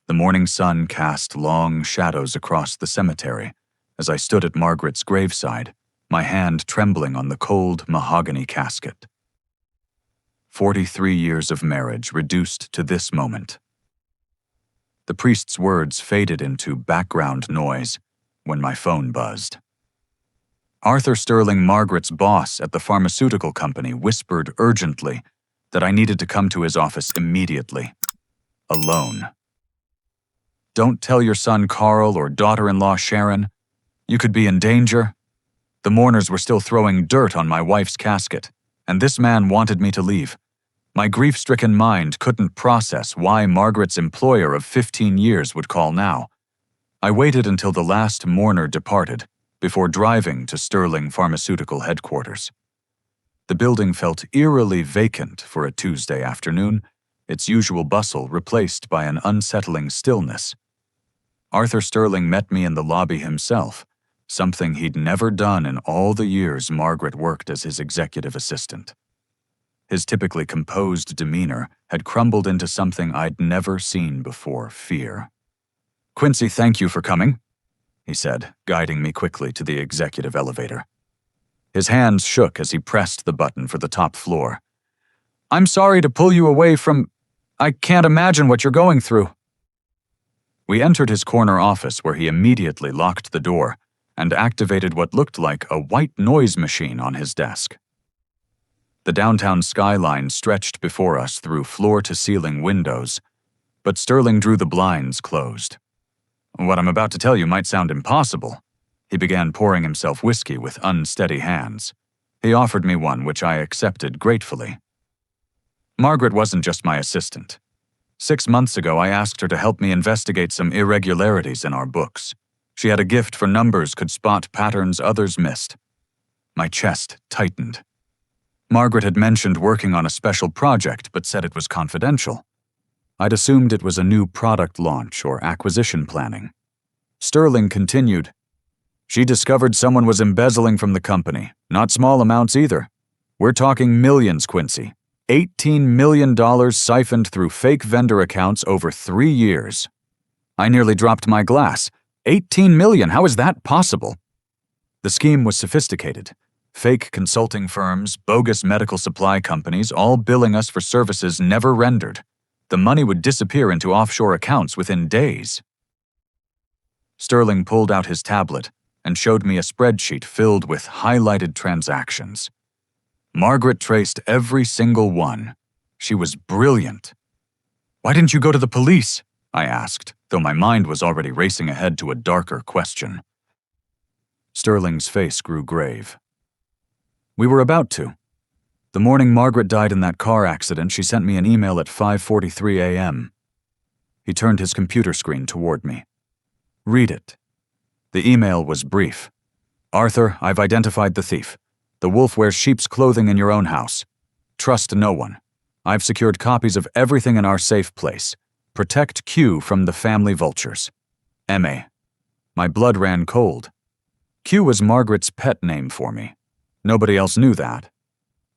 The morning sun cast long shadows across the cemetery as I stood at Margaret's graveside, my hand trembling on the cold mahogany casket. 43 years of marriage reduced to this moment. The priest's words faded into background noise when my phone buzzed. Arthur Sterling, Margaret's boss at the pharmaceutical company, whispered urgently that I needed to come to his office immediately. Alone. "Don't tell your son Carl or daughter-in-law Sharon. You could be in danger." The mourners were still throwing dirt on my wife's casket, and this man wanted me to leave. My grief-stricken mind couldn't process why Margaret's employer of 15 years would call now. I waited until the last mourner departed before driving to Sterling Pharmaceutical headquarters. The building felt eerily vacant for a Tuesday afternoon, its usual bustle replaced by an unsettling stillness. Arthur Sterling met me in the lobby himself, something he'd never done in all the years Margaret worked as his executive assistant. His typically composed demeanor had crumbled into something I'd never seen before: fear. "Quincy, thank you for coming," he said, guiding me quickly to the executive elevator. His hands shook as he pressed the button for the top floor. "I'm sorry to pull you away from... I can't imagine what you're going through." We entered his corner office, where he immediately locked the door and activated what looked like a white noise machine on his desk. The downtown skyline stretched before us through floor-to-ceiling windows, but Sterling drew the blinds closed. "What I'm about to tell you might sound impossible." He began pouring himself whiskey with unsteady hands. He offered me one, which I accepted gratefully. Margaret wasn't just my assistant. 6 months ago, I asked her to help me investigate some irregularities in our books. She had a gift for numbers, could spot patterns others missed. My chest tightened. Margaret had mentioned working on a special project, but said it was confidential. I'd assumed it was a new product launch or acquisition planning. Sterling continued, "She discovered someone was embezzling from the company. Not small amounts either. We're talking millions, Quincy. $18 million siphoned through fake vendor accounts over 3 years. I nearly dropped my glass. 18 million, how is that possible? The scheme was sophisticated. Fake consulting firms, bogus medical supply companies, all billing us for services never rendered. The money would disappear into offshore accounts within days." Sterling pulled out his tablet and showed me a spreadsheet filled with highlighted transactions. Margaret traced every single one. She was brilliant. "Why didn't you go to the police?" I asked, though my mind was already racing ahead to a darker question. Sterling's face grew grave. "We were about to. The morning Margaret died in that car accident, she sent me an email at 5:43 a.m. He turned his computer screen toward me. "Read it." The email was brief. "Arthur, I've identified the thief. The wolf wears sheep's clothing in your own house. Trust no one. I've secured copies of everything in our safe place. Protect Q from the family vultures. M.A." My blood ran cold. Q was Margaret's pet name for me. Nobody else knew that.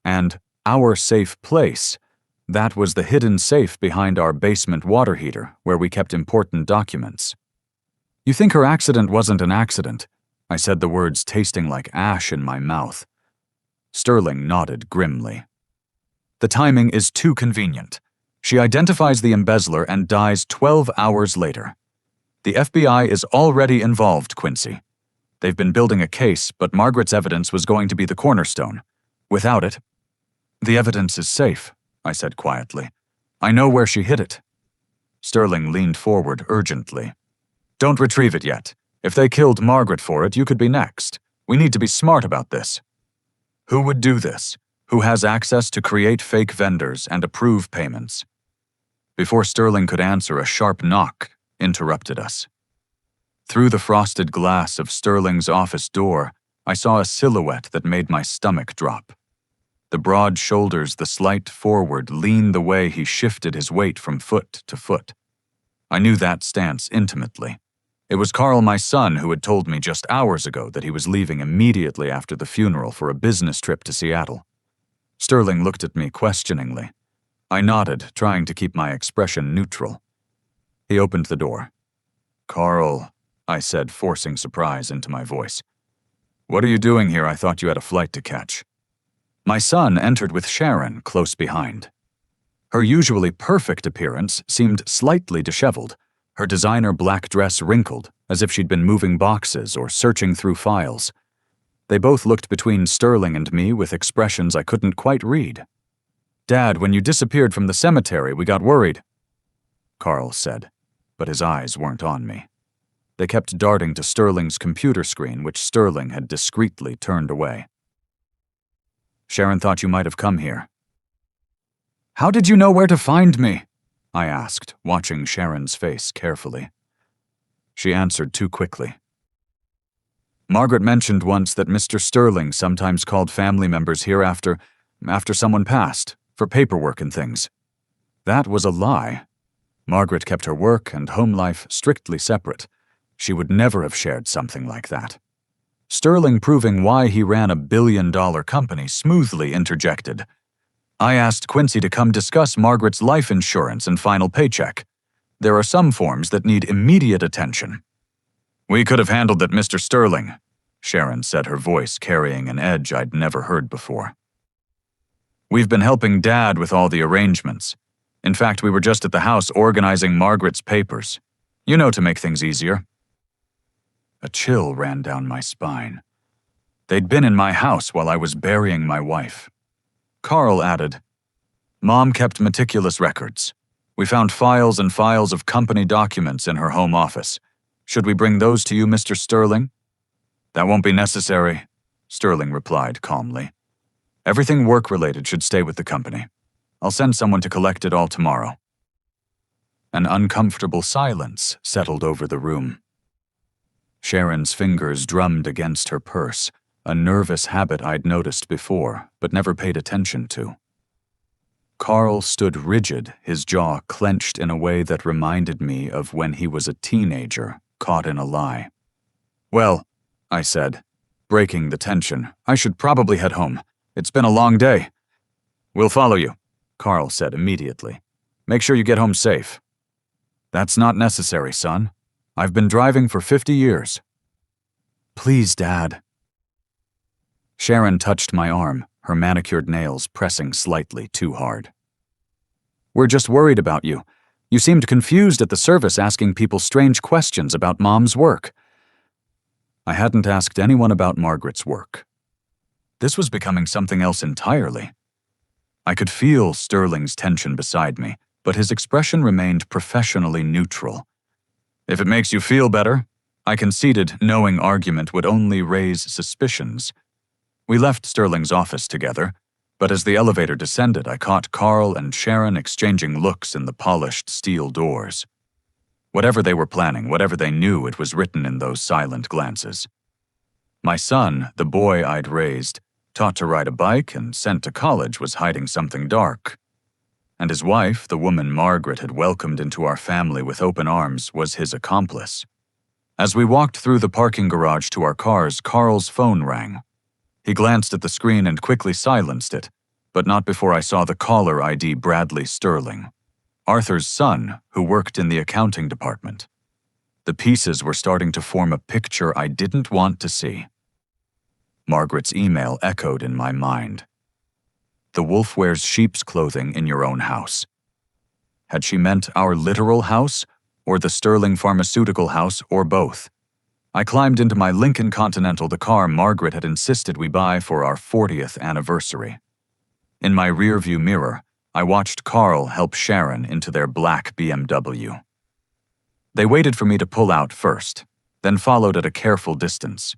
And our safe place, that was the hidden safe behind our basement water heater, where we kept important documents. "You think her accident wasn't an accident?" I said, the words tasting like ash in my mouth. Sterling nodded grimly. "The timing is too convenient. She identifies the embezzler and dies 12 hours later. The FBI is already involved, Quincy. They've been building a case, but Margaret's evidence was going to be the cornerstone. Without it..." "The evidence is safe," I said quietly. "I know where she hid it." Sterling leaned forward urgently. "Don't retrieve it yet. If they killed Margaret for it, you could be next. We need to be smart about this." "Who would do this? Who has access to create fake vendors and approve payments?" Before Sterling could answer, a sharp knock interrupted us. Through the frosted glass of Sterling's office door, I saw a silhouette that made my stomach drop. The broad shoulders, the slight forward lean the way he shifted his weight from foot to foot. I knew that stance intimately. It was Carl, my son, who had told me just hours ago that he was leaving immediately after the funeral for a business trip to Seattle. Sterling looked at me questioningly. I nodded, trying to keep my expression neutral. He opened the door. "Carl," I said, forcing surprise into my voice. "What are you doing here? I thought you had a flight to catch." My son entered with Sharon close behind. Her usually perfect appearance seemed slightly disheveled, her designer black dress wrinkled, as if she'd been moving boxes or searching through files. They both looked between Sterling and me with expressions I couldn't quite read. "Dad, when you disappeared from the cemetery, we got worried," Carl said, but his eyes weren't on me. They kept darting to Sterling's computer screen, which Sterling had discreetly turned away. "Sharon thought you might have come here." "How did you know where to find me?" I asked, watching Sharon's face carefully. She answered too quickly. "Margaret mentioned once that Mr. Sterling sometimes called family members here after someone passed, for paperwork and things. That was a lie. Margaret kept her work and home life strictly separate. She would never have shared something like that." Sterling, proving why he ran a billion-dollar company, smoothly interjected. "I asked Quincy to come discuss Margaret's life insurance and final paycheck. There are some forms that need immediate attention." "We could have handled that, Mr. Sterling," Sharon said, her voice carrying an edge I'd never heard before. "We've been helping Dad with all the arrangements. In fact, we were just at the house organizing Margaret's papers. You know, to make things easier." A chill ran down my spine. They'd been in my house while I was burying my wife. Carl added, "Mom kept meticulous records. We found files and files of company documents in her home office. Should we bring those to you, Mr. Sterling?" "That won't be necessary," Sterling replied calmly. "Everything work-related should stay with the company. I'll send someone to collect it all tomorrow." An uncomfortable silence settled over the room. Sharon's fingers drummed against her purse, a nervous habit I'd noticed before, but never paid attention to. Carl stood rigid, his jaw clenched in a way that reminded me of when he was a teenager, caught in a lie. "Well," I said, breaking the tension, "I should probably head home. It's been a long day." "We'll follow you," Carl said immediately. "Make sure you get home safe." "That's not necessary, son. I've been driving for 50 years. "Please, Dad." Sharon touched my arm, her manicured nails pressing slightly too hard. "We're just worried about you. You seemed confused at the service, asking people strange questions about Mom's work." I hadn't asked anyone about Margaret's work. This was becoming something else entirely. I could feel Sterling's tension beside me, but his expression remained professionally neutral. "If it makes you feel better," I conceded, knowing argument would only raise suspicions. We left Sterling's office together, but as the elevator descended, I caught Carl and Sharon exchanging looks in the polished steel doors. Whatever they were planning, whatever they knew, it was written in those silent glances. My son, the boy I'd raised, taught to ride a bike and sent to college, was hiding something dark. And his wife, the woman Margaret had welcomed into our family with open arms, was his accomplice. As we walked through the parking garage to our cars, Carl's phone rang. He glanced at the screen and quickly silenced it, but not before I saw the caller ID Bradley Sterling, Arthur's son, who worked in the accounting department. The pieces were starting to form a picture I didn't want to see. Margaret's email echoed in my mind. "The wolf wears sheep's clothing in your own house." Had she meant our literal house, or the Sterling pharmaceutical house, or both? I climbed into my Lincoln Continental, the car Margaret had insisted we buy for our 40th anniversary. In my rearview mirror, I watched Carl help Sharon into their black BMW. They waited for me to pull out first, then followed at a careful distance.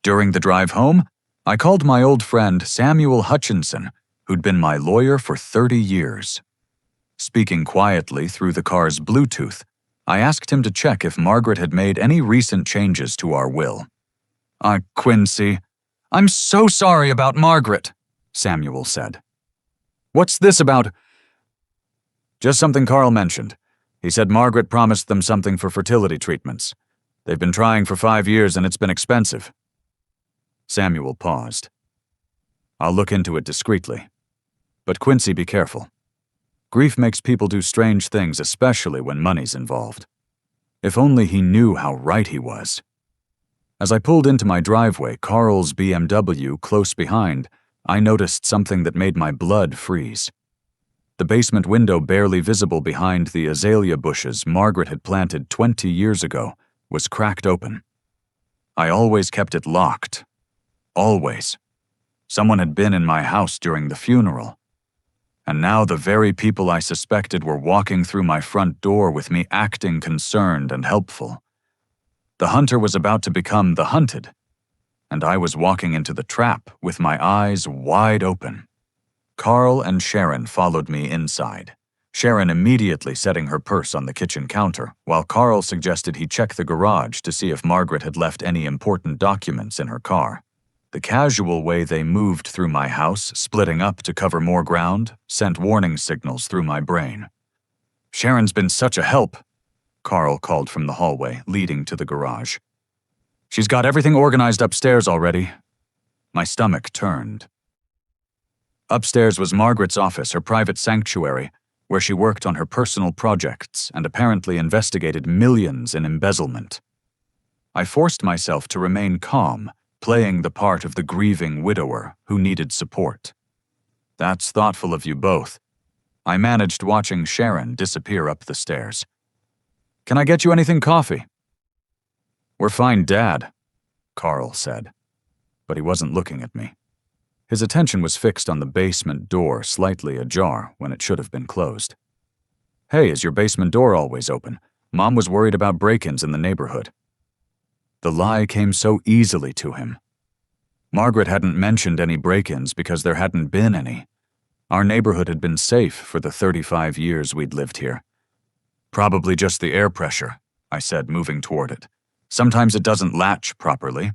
During the drive home, I called my old friend Samuel Hutchinson, who'd been my lawyer for 30 years. Speaking quietly through the car's Bluetooth, I asked him to check if Margaret had made any recent changes to our will. Quincy, I'm so sorry about Margaret," Samuel said. "What's this about?" "Just something Carl mentioned. He said Margaret promised them something for fertility treatments. They've been trying for 5 years and it's been expensive." Samuel paused. "I'll look into it discreetly. But Quincy, be careful. Grief makes people do strange things, especially when money's involved. If only he knew how right he was. As I pulled into my driveway, Carl's BMW close behind, I noticed something that made my blood freeze. The basement window, barely visible behind the azalea bushes Margaret had planted 20 years ago, was cracked open. I always kept it locked. Always. Someone had been in my house during the funeral. And now the very people I suspected were walking through my front door with me, acting concerned and helpful. The hunter was about to become the hunted, and I was walking into the trap with my eyes wide open. Carl and Sharon followed me inside, Sharon immediately setting her purse on the kitchen counter, while Carl suggested he check the garage to see if Margaret had left any important documents in her car. The casual way they moved through my house, splitting up to cover more ground, sent warning signals through my brain. "Sharon's been such a help," Carl called from the hallway leading to the garage. "She's got everything organized upstairs already." My stomach turned. Upstairs was Margaret's office, her private sanctuary, where she worked on her personal projects and apparently investigated millions in embezzlement. I forced myself to remain calm, playing the part of the grieving widower who needed support. "That's thoughtful of you both." I managed watching Sharon disappear up the stairs. "Can I get you anything coffee?" "We're fine, Dad," Carl said, but he wasn't looking at me. His attention was fixed on the basement door, slightly ajar when it should have been closed. "Hey, is your basement door always open? Mom was worried about break-ins in the neighborhood." The lie came so easily to him. Margaret hadn't mentioned any break-ins because there hadn't been any. Our neighborhood had been safe for the 35 years we'd lived here. "Probably just the air pressure," I said, moving toward it. "Sometimes it doesn't latch properly."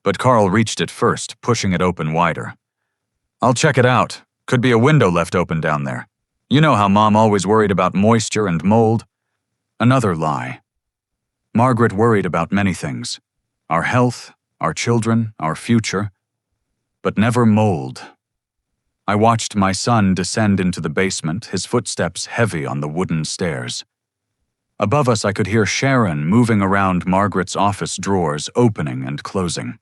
But Carl reached it first, pushing it open wider. "I'll check it out. Could be a window left open down there. You know how Mom always worried about moisture and mold." Another lie. Margaret worried about many things. Our health, our children, our future. But never mold. I watched my son descend into the basement, his footsteps heavy on the wooden stairs. Above us, I could hear Sharon moving around Margaret's office drawers, opening and closing.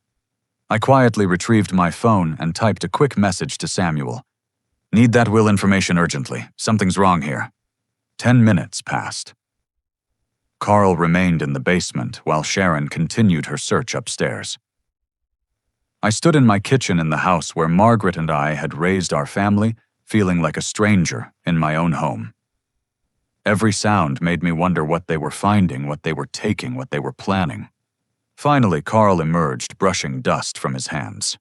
I quietly retrieved my phone and typed a quick message to Samuel. "Need that will information urgently. Something's wrong here." 10 minutes passed. Carl remained in the basement while Sharon continued her search upstairs. I stood in my kitchen in the house where Margaret and I had raised our family, feeling like a stranger in my own home. Every sound made me wonder what they were finding, what they were taking, what they were planning. Finally, Carl emerged, brushing dust from his hands.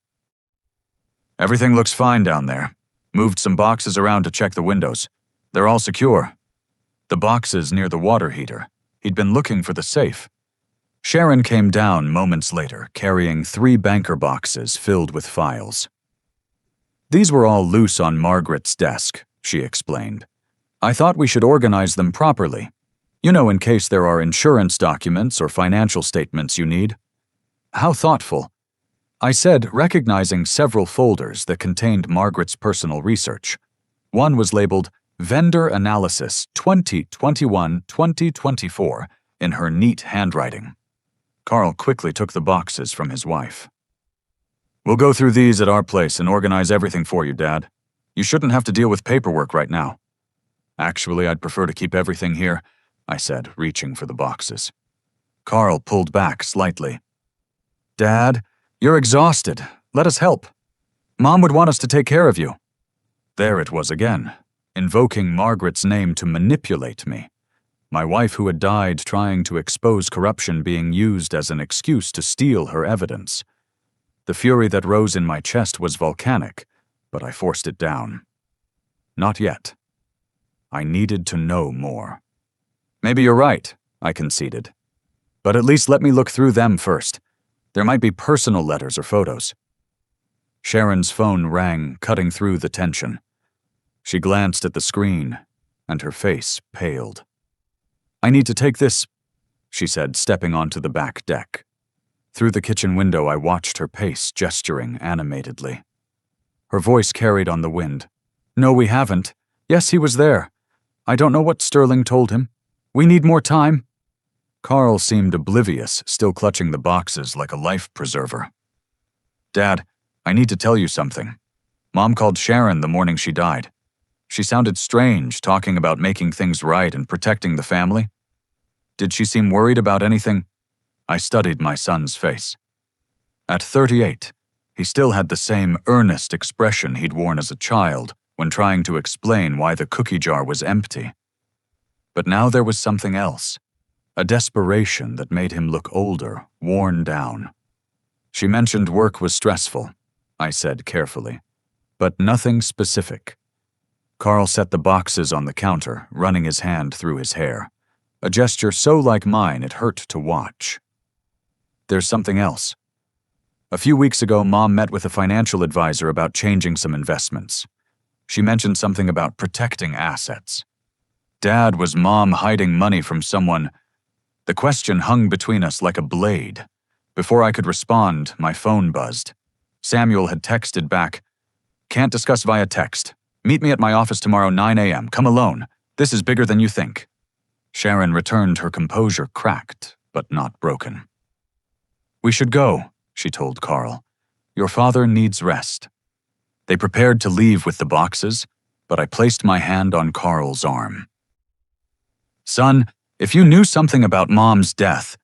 "Everything looks fine down there. Moved some boxes around to check the windows. They're all secure." The boxes near the water heater. He'd been looking for the safe. Sharon came down moments later, carrying 3 banker boxes filled with files. "These were all loose on Margaret's desk," she explained. "I thought we should organize them properly. You know, in case there are insurance documents or financial statements you need." "How thoughtful," I said, recognizing several folders that contained Margaret's personal research. One was labeled Vendor Analysis 2021-2024 in her neat handwriting. Carl quickly took the boxes from his wife. "We'll go through these at our place and organize everything for you, Dad. You shouldn't have to deal with paperwork right now." "Actually, I'd prefer to keep everything here," I said, reaching for the boxes. Carl pulled back slightly. "Dad, you're exhausted. Let us help. Mom would want us to take care of you." There it was again, invoking Margaret's name to manipulate me. My wife, who had died trying to expose corruption, being used as an excuse to steal her evidence. The fury that rose in my chest was volcanic, but I forced it down. Not yet. I needed to know more. "Maybe you're right," I conceded. "But at least let me look through them first. There might be personal letters or photos." Sharon's phone rang, cutting through the tension. She glanced at the screen, and her face paled. "I need to take this," she said, stepping onto the back deck. Through the kitchen window, I watched her pace, gesturing animatedly. Her voice carried on the wind. "No, we haven't. Yes, he was there. I don't know what Sterling told him. We need more time. Carl seemed oblivious, still clutching the boxes like a life preserver. Dad, I need to tell you something. Mom called Sharon the morning she died. She sounded strange, talking about making things right and protecting the family. Did she seem worried about anything? I studied my son's face. At 38, he still had the same earnest expression he'd worn as a child when trying to explain why the cookie jar was empty. But now there was something else, a desperation that made him look older, worn down. She mentioned work was stressful, I said carefully, but nothing specific. Carl set the boxes on the counter, running his hand through his hair, a gesture so like mine it hurt to watch. There's something else. A few weeks ago, Mom met with a financial advisor about changing some investments. She mentioned something about protecting assets. Dad, was Mom hiding money from someone? The question hung between us like a blade. Before I could respond, my phone buzzed. Samuel had texted back, "Can't discuss via text. Meet me at my office tomorrow 9 a.m. Come alone. This is bigger than you think." Sharon returned, her composure cracked, but not broken. "We should go," she told Carl. "Your father needs rest." They prepared to leave with the boxes, but I placed my hand on Carl's arm. "Son, if you knew something about Mom's death,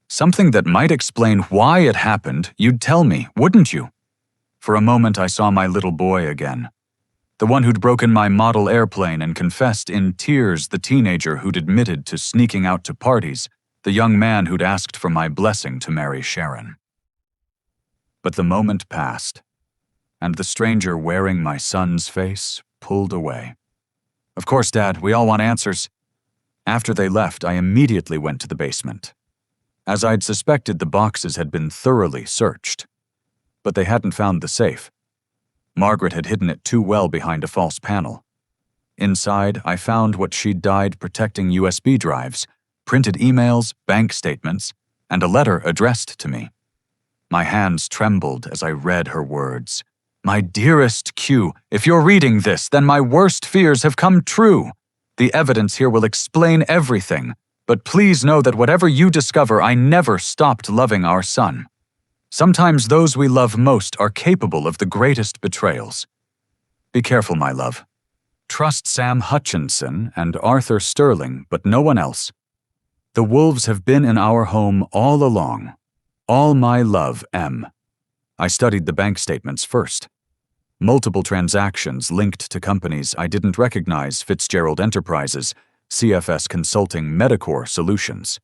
something that might explain why it happened, you'd tell me, wouldn't you?" For a moment I saw my little boy again. The one who'd broken my model airplane and confessed in tears, the teenager who'd admitted to sneaking out to parties, the young man who'd asked for my blessing to marry Sharon. But the moment passed, and the stranger wearing my son's face pulled away. "Of course, Dad, we all want answers." After they left, I immediately went to the basement. As I'd suspected, the boxes had been thoroughly searched, but they hadn't found the safe. Margaret had hidden it too well behind a false panel. Inside, I found what she'd died protecting USB drives, printed emails, bank statements, and a letter addressed to me. My hands trembled as I read her words. "My dearest Q, if you're reading this, then my worst fears have come true. The evidence here will explain everything, but please know that whatever you discover, I never stopped loving our son. Sometimes those we love most are capable of the greatest betrayals. Be careful, my love. Trust Sam Hutchinson and Arthur Sterling, but no one else. The wolves have been in our home all along. All my love, M." I studied the bank statements first. Multiple transactions linked to companies I didn't recognize: Fitzgerald Enterprises, CFS Consulting, Medicor Solutions.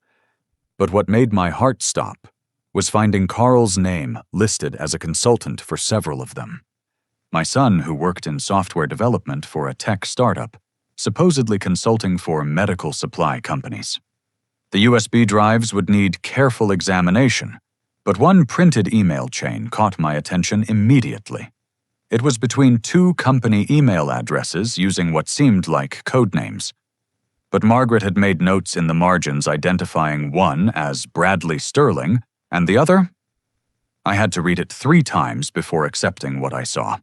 But what made my heart stop was finding Carl's name listed as a consultant for several of them. My son, who worked in software development for a tech startup, supposedly consulting for medical supply companies. The USB drives would need careful examination, but one printed email chain caught my attention immediately. It was between two company email addresses using what seemed like code names. But Margaret had made notes in the margins identifying one as Bradley Sterling and the other? I had to read it 3 times before accepting what I saw.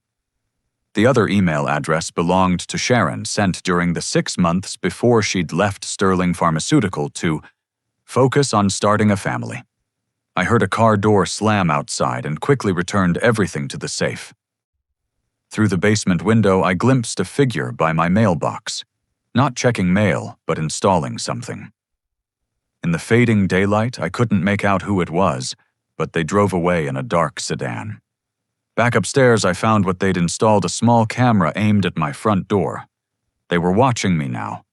The other email address belonged to Sharon, sent during the 6 months before she'd left Sterling Pharmaceutical to focus on starting a family. I heard a car door slam outside and quickly returned everything to the safe. Through the basement window, I glimpsed a figure by my mailbox, not checking mail, but installing something. In the fading daylight, I couldn't make out who it was, but they drove away in a dark sedan. Back upstairs, I found what they'd installed: a small camera aimed at my front door. They were watching me now.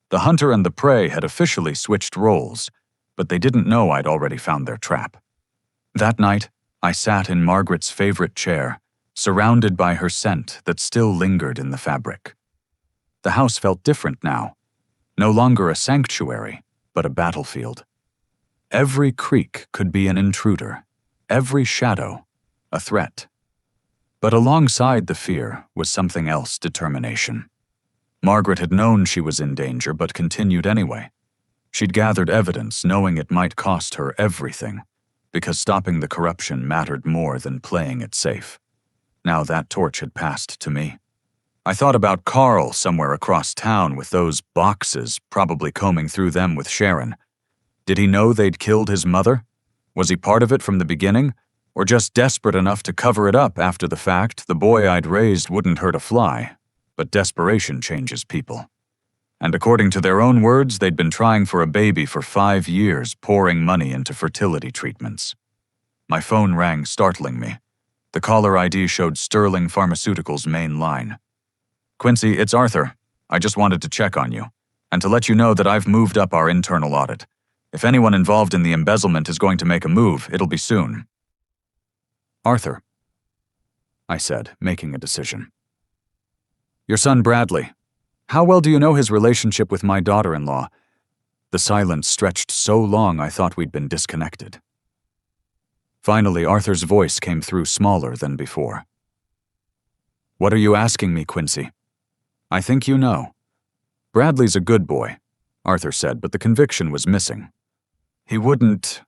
The hunter and the prey had officially switched roles, but they didn't know I'd already found their trap. That night, I sat in Margaret's favorite chair, surrounded by her scent that still lingered in the fabric. The house felt different now, no longer a sanctuary, but a battlefield. Every creak could be an intruder, every shadow a threat. But alongside the fear was something else: determination. Margaret had known she was in danger, but continued anyway. She'd gathered evidence, knowing it might cost her everything, because stopping the corruption mattered more than playing it safe. Now that torch had passed to me. I thought about Carl somewhere across town with those boxes, probably combing through them with Sharon. Did he know they'd killed his mother? Was he part of it from the beginning? Or just desperate enough to cover it up after the fact? The boy I'd raised wouldn't hurt a fly, but desperation changes people. And according to their own words, they'd been trying for a baby for 5 years, pouring money into fertility treatments. My phone rang, startling me. The caller ID showed Sterling Pharmaceuticals' main line. "Quincy, it's Arthur. I just wanted to check on you, and to let you know that I've moved up our internal audit. If anyone involved in the embezzlement is going to make a move, it'll be soon." "Arthur," I said, making a decision. "Your son Bradley. How well do you know his relationship with my daughter-in-law?" The silence stretched so long I thought we'd been disconnected. Finally, Arthur's voice came through, smaller than before. "What are you asking me, Quincy?" "I think you know. Bradley's a good boy," Arthur said, but the conviction was missing. "He wouldn't...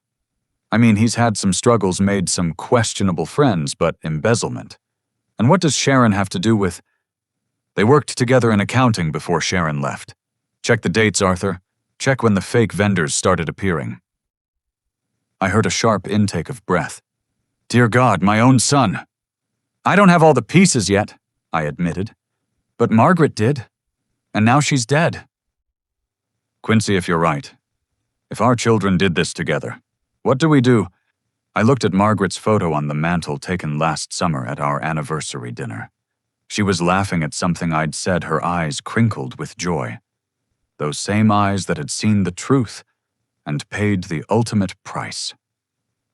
he's had some struggles, made some questionable friends, but embezzlement. And what does Sharon have to do with..." "They worked together in accounting before Sharon left. Check the dates, Arthur. Check when the fake vendors started appearing." I heard a sharp intake of breath. Dear God, my own son. "I don't have all the pieces yet," I admitted. "But Margaret did. And now she's dead." "Quincy, if you're right. If our children did this together, what do we do?" I looked at Margaret's photo on the mantel taken last summer at our anniversary dinner. She was laughing at something I'd said, her eyes crinkled with joy. Those same eyes that had seen the truth and paid the ultimate price.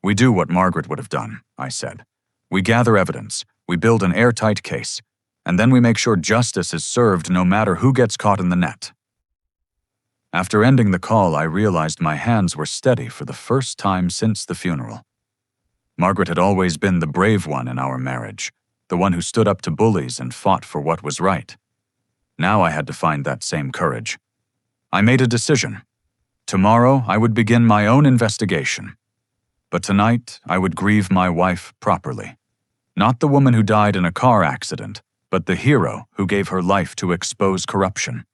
"We do what Margaret would have done," I said. "We gather evidence, we build an airtight case, and then we make sure justice is served no matter who gets caught in the net." After ending the call, I realized my hands were steady for the first time since the funeral. Margaret had always been the brave one in our marriage, the one who stood up to bullies and fought for what was right. Now I had to find that same courage. I made a decision. Tomorrow I would begin my own investigation. But tonight I would grieve my wife properly. Not the woman who died in a car accident, but the hero who gave her life to expose corruption.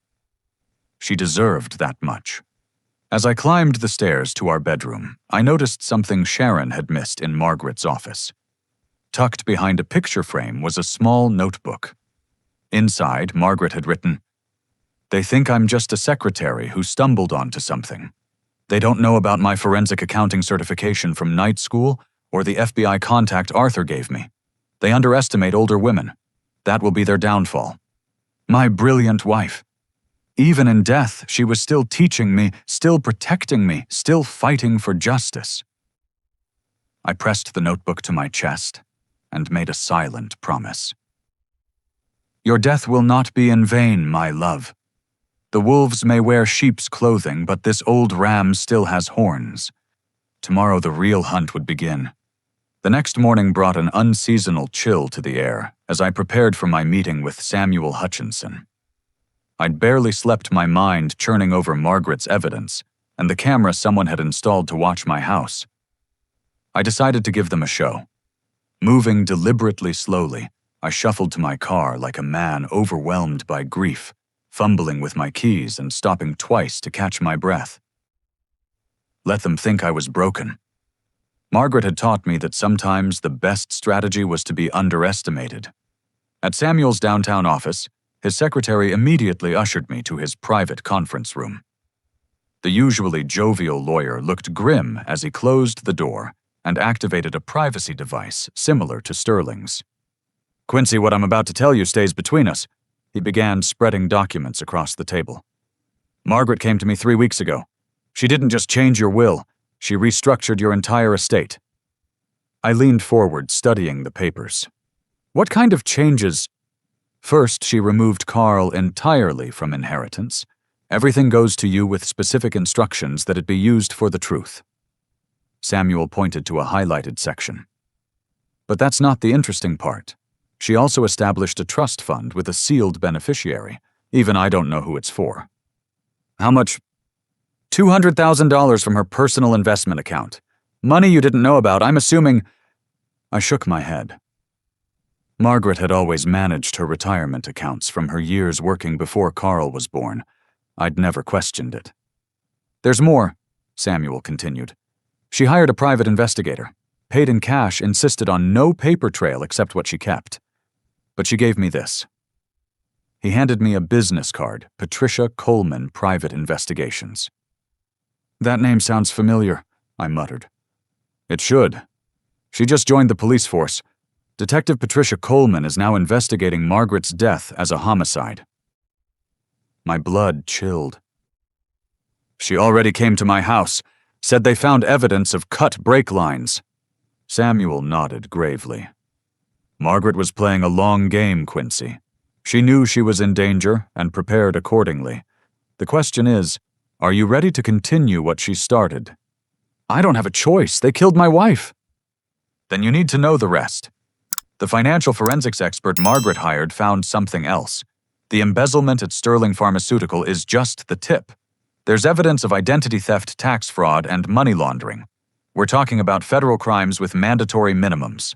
She deserved that much. As I climbed the stairs to our bedroom, I noticed something Sharon had missed in Margaret's office. Tucked behind a picture frame was a small notebook. Inside, Margaret had written, "They think I'm just a secretary who stumbled onto something. They don't know about my forensic accounting certification from night school or the FBI contact Arthur gave me. They underestimate older women. That will be their downfall. My brilliant wife. Even in death, she was still teaching me, still protecting me, still fighting for justice." I pressed the notebook to my chest and made a silent promise. "Your death will not be in vain, my love. The wolves may wear sheep's clothing, but this old ram still has horns. Tomorrow the real hunt would begin." The next morning brought an unseasonal chill to the air as I prepared for my meeting with Samuel Hutchinson. I'd barely slept, my mind churning over Margaret's evidence and the camera someone had installed to watch my house. I decided to give them a show. Moving deliberately slowly, I shuffled to my car like a man overwhelmed by grief, fumbling with my keys and stopping twice to catch my breath. Let them think I was broken. Margaret had taught me that sometimes the best strategy was to be underestimated. At Samuel's downtown office, his secretary immediately ushered me to his private conference room. The usually jovial lawyer looked grim as he closed the door and activated a privacy device similar to Sterling's. "Quincy, what I'm about to tell you stays between us," he began, spreading documents across the table. "Margaret came to me 3 weeks ago. She didn't just change your will, she restructured your entire estate." I leaned forward, studying the papers. "What kind of changes?" "First, she removed Carl entirely from inheritance. Everything goes to you with specific instructions that it be used for the truth." Samuel pointed to a highlighted section. "But that's not the interesting part. She also established a trust fund with a sealed beneficiary. Even I don't know who it's for." "How much?" $200,000 from her personal investment account. Money you didn't know about, I'm assuming." I shook my head. Margaret had always managed her retirement accounts from her years working before Carl was born. I'd never questioned it. "There's more," Samuel continued. "She hired a private investigator, paid in cash, insisted on no paper trail except what she kept. But she gave me this." He handed me a business card, Patricia Coleman Private Investigations. "That name sounds familiar," I muttered. "It should. She just joined the police force. Detective Patricia Coleman is now investigating Margaret's death as a homicide." My blood chilled. "She already came to my house, said they found evidence of cut brake lines." Samuel nodded gravely. "Margaret was playing a long game, Quincy. She knew she was in danger and prepared accordingly. The question is, are you ready to continue what she started?" "I don't have a choice. They killed my wife." "Then you need to know the rest. The financial forensics expert Margaret hired found something else. The embezzlement at Sterling Pharmaceutical is just the tip. There's evidence of identity theft, tax fraud, and money laundering. We're talking about federal crimes with mandatory minimums."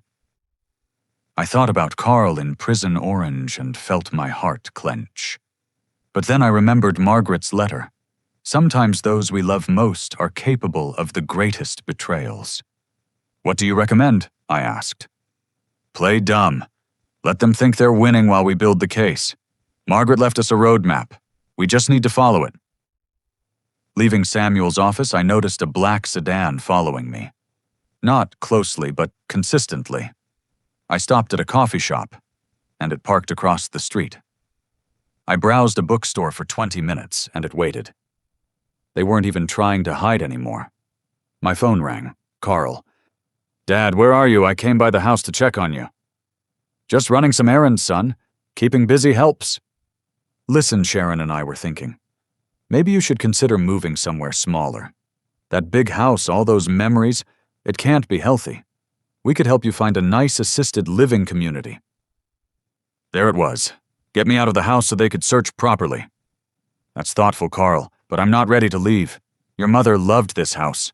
I thought about Carl in Prison Orange and felt my heart clench. But then I remembered Margaret's letter. Sometimes those we love most are capable of the greatest betrayals. "What do you recommend?" I asked. "Play dumb. Let them think they're winning while we build the case. Margaret left us a roadmap. We just need to follow it." Leaving Samuel's office, I noticed a black sedan following me. Not closely, but consistently. I stopped at a coffee shop, and it parked across the street. I browsed a bookstore for 20 minutes, and it waited. They weren't even trying to hide anymore. My phone rang. Carl. "Dad, where are you? I came by the house to check on you." "Just running some errands, son. Keeping busy helps." "Listen," Sharon and I were thinking. "Maybe you should consider moving somewhere smaller. That big house, all those memories, it can't be healthy. We could help you find a nice assisted living community." There it was. Get me out of the house so they could search properly. "That's thoughtful, Carl, but I'm not ready to leave. Your mother loved this house."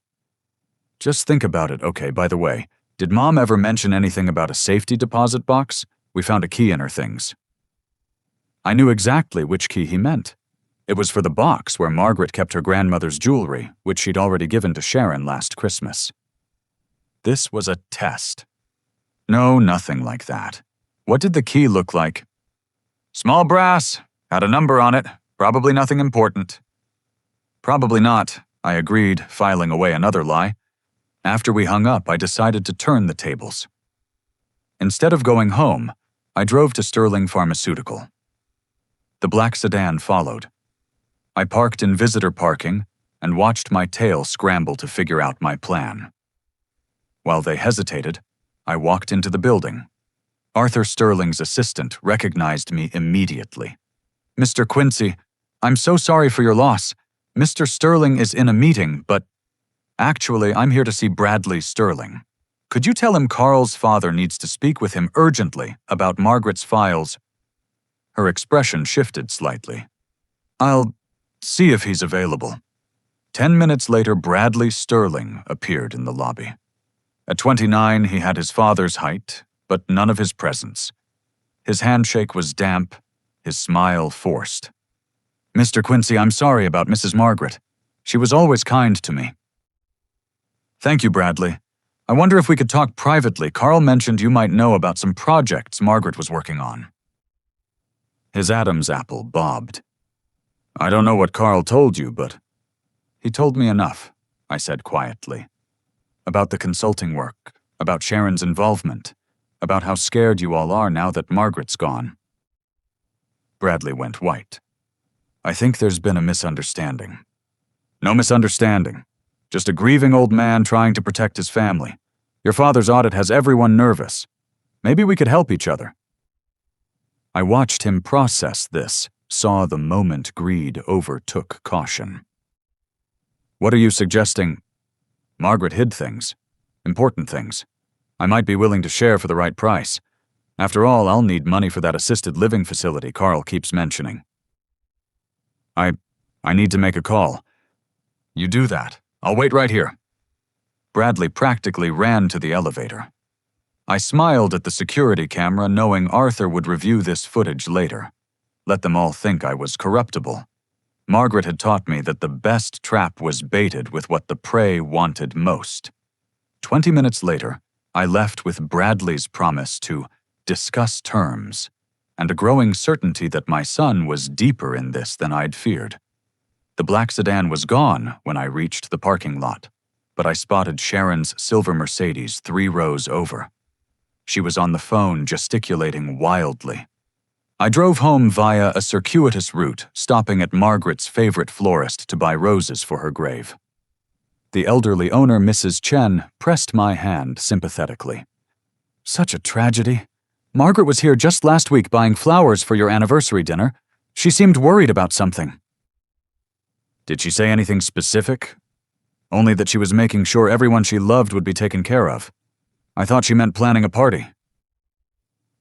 "Just think about it. Okay, by the way, did Mom ever mention anything about a safety deposit box? We found a key in her things." I knew exactly which key he meant. It was for the box where Margaret kept her grandmother's jewelry, which she'd already given to Sharon last Christmas. This was a test. No, nothing like that. What did the key look like? "Small brass. Had a number on it. Probably nothing important." "Probably not," I agreed, filing away another lie. After we hung up, I decided to turn the tables. Instead of going home, I drove to Sterling Pharmaceutical. The black sedan followed. I parked in visitor parking and watched my tail scramble to figure out my plan. While they hesitated, I walked into the building. Arthur Sterling's assistant recognized me immediately. "Mr. Quincy, I'm so sorry for your loss. Mr. Sterling is in a meeting, but actually, I'm here to see Bradley Sterling. Could you tell him Carl's father needs to speak with him urgently about Margaret's files?" Her expression shifted slightly. "I'll see if he's available." 10 minutes later, Bradley Sterling appeared in the lobby. At 29, he had his father's height, but none of his presence. His handshake was damp, his smile forced. "Mr. Quincy, I'm sorry about Mrs. Margaret. She was always kind to me." "Thank you, Bradley. I wonder if we could talk privately. Carl mentioned you might know about some projects Margaret was working on." His Adam's apple bobbed. "I don't know what Carl told you, but—" "He told me enough," I said quietly. "About the consulting work, about Sharon's involvement, about how scared you all are now that Margaret's gone." Bradley went white. "I think there's been a misunderstanding." "No misunderstanding. Just a grieving old man trying to protect his family. Your father's audit has everyone nervous. Maybe we could help each other." I watched him process this, saw the moment greed overtook caution. "What are you suggesting?" "Margaret hid things. Important things. I might be willing to share for the right price. After all, I'll need money for that assisted living facility Carl keeps mentioning." I need to make a call." "You do that. I'll wait right here." Bradley practically ran to the elevator. I smiled at the security camera, knowing Arthur would review this footage later. Let them all think I was corruptible. Margaret had taught me that the best trap was baited with what the prey wanted most. 20 minutes later, I left with Bradley's promise to discuss terms, and a growing certainty that my son was deeper in this than I'd feared. The black sedan was gone when I reached the parking lot, but I spotted Sharon's silver Mercedes 3 rows over. She was on the phone, gesticulating wildly. I drove home via a circuitous route, stopping at Margaret's favorite florist to buy roses for her grave. The elderly owner, Mrs. Chen, pressed my hand sympathetically. "Such a tragedy. Margaret was here just last week buying flowers for your anniversary dinner. She seemed worried about something." "Did she say anything specific?" "Only that she was making sure everyone she loved would be taken care of. I thought she meant planning a party."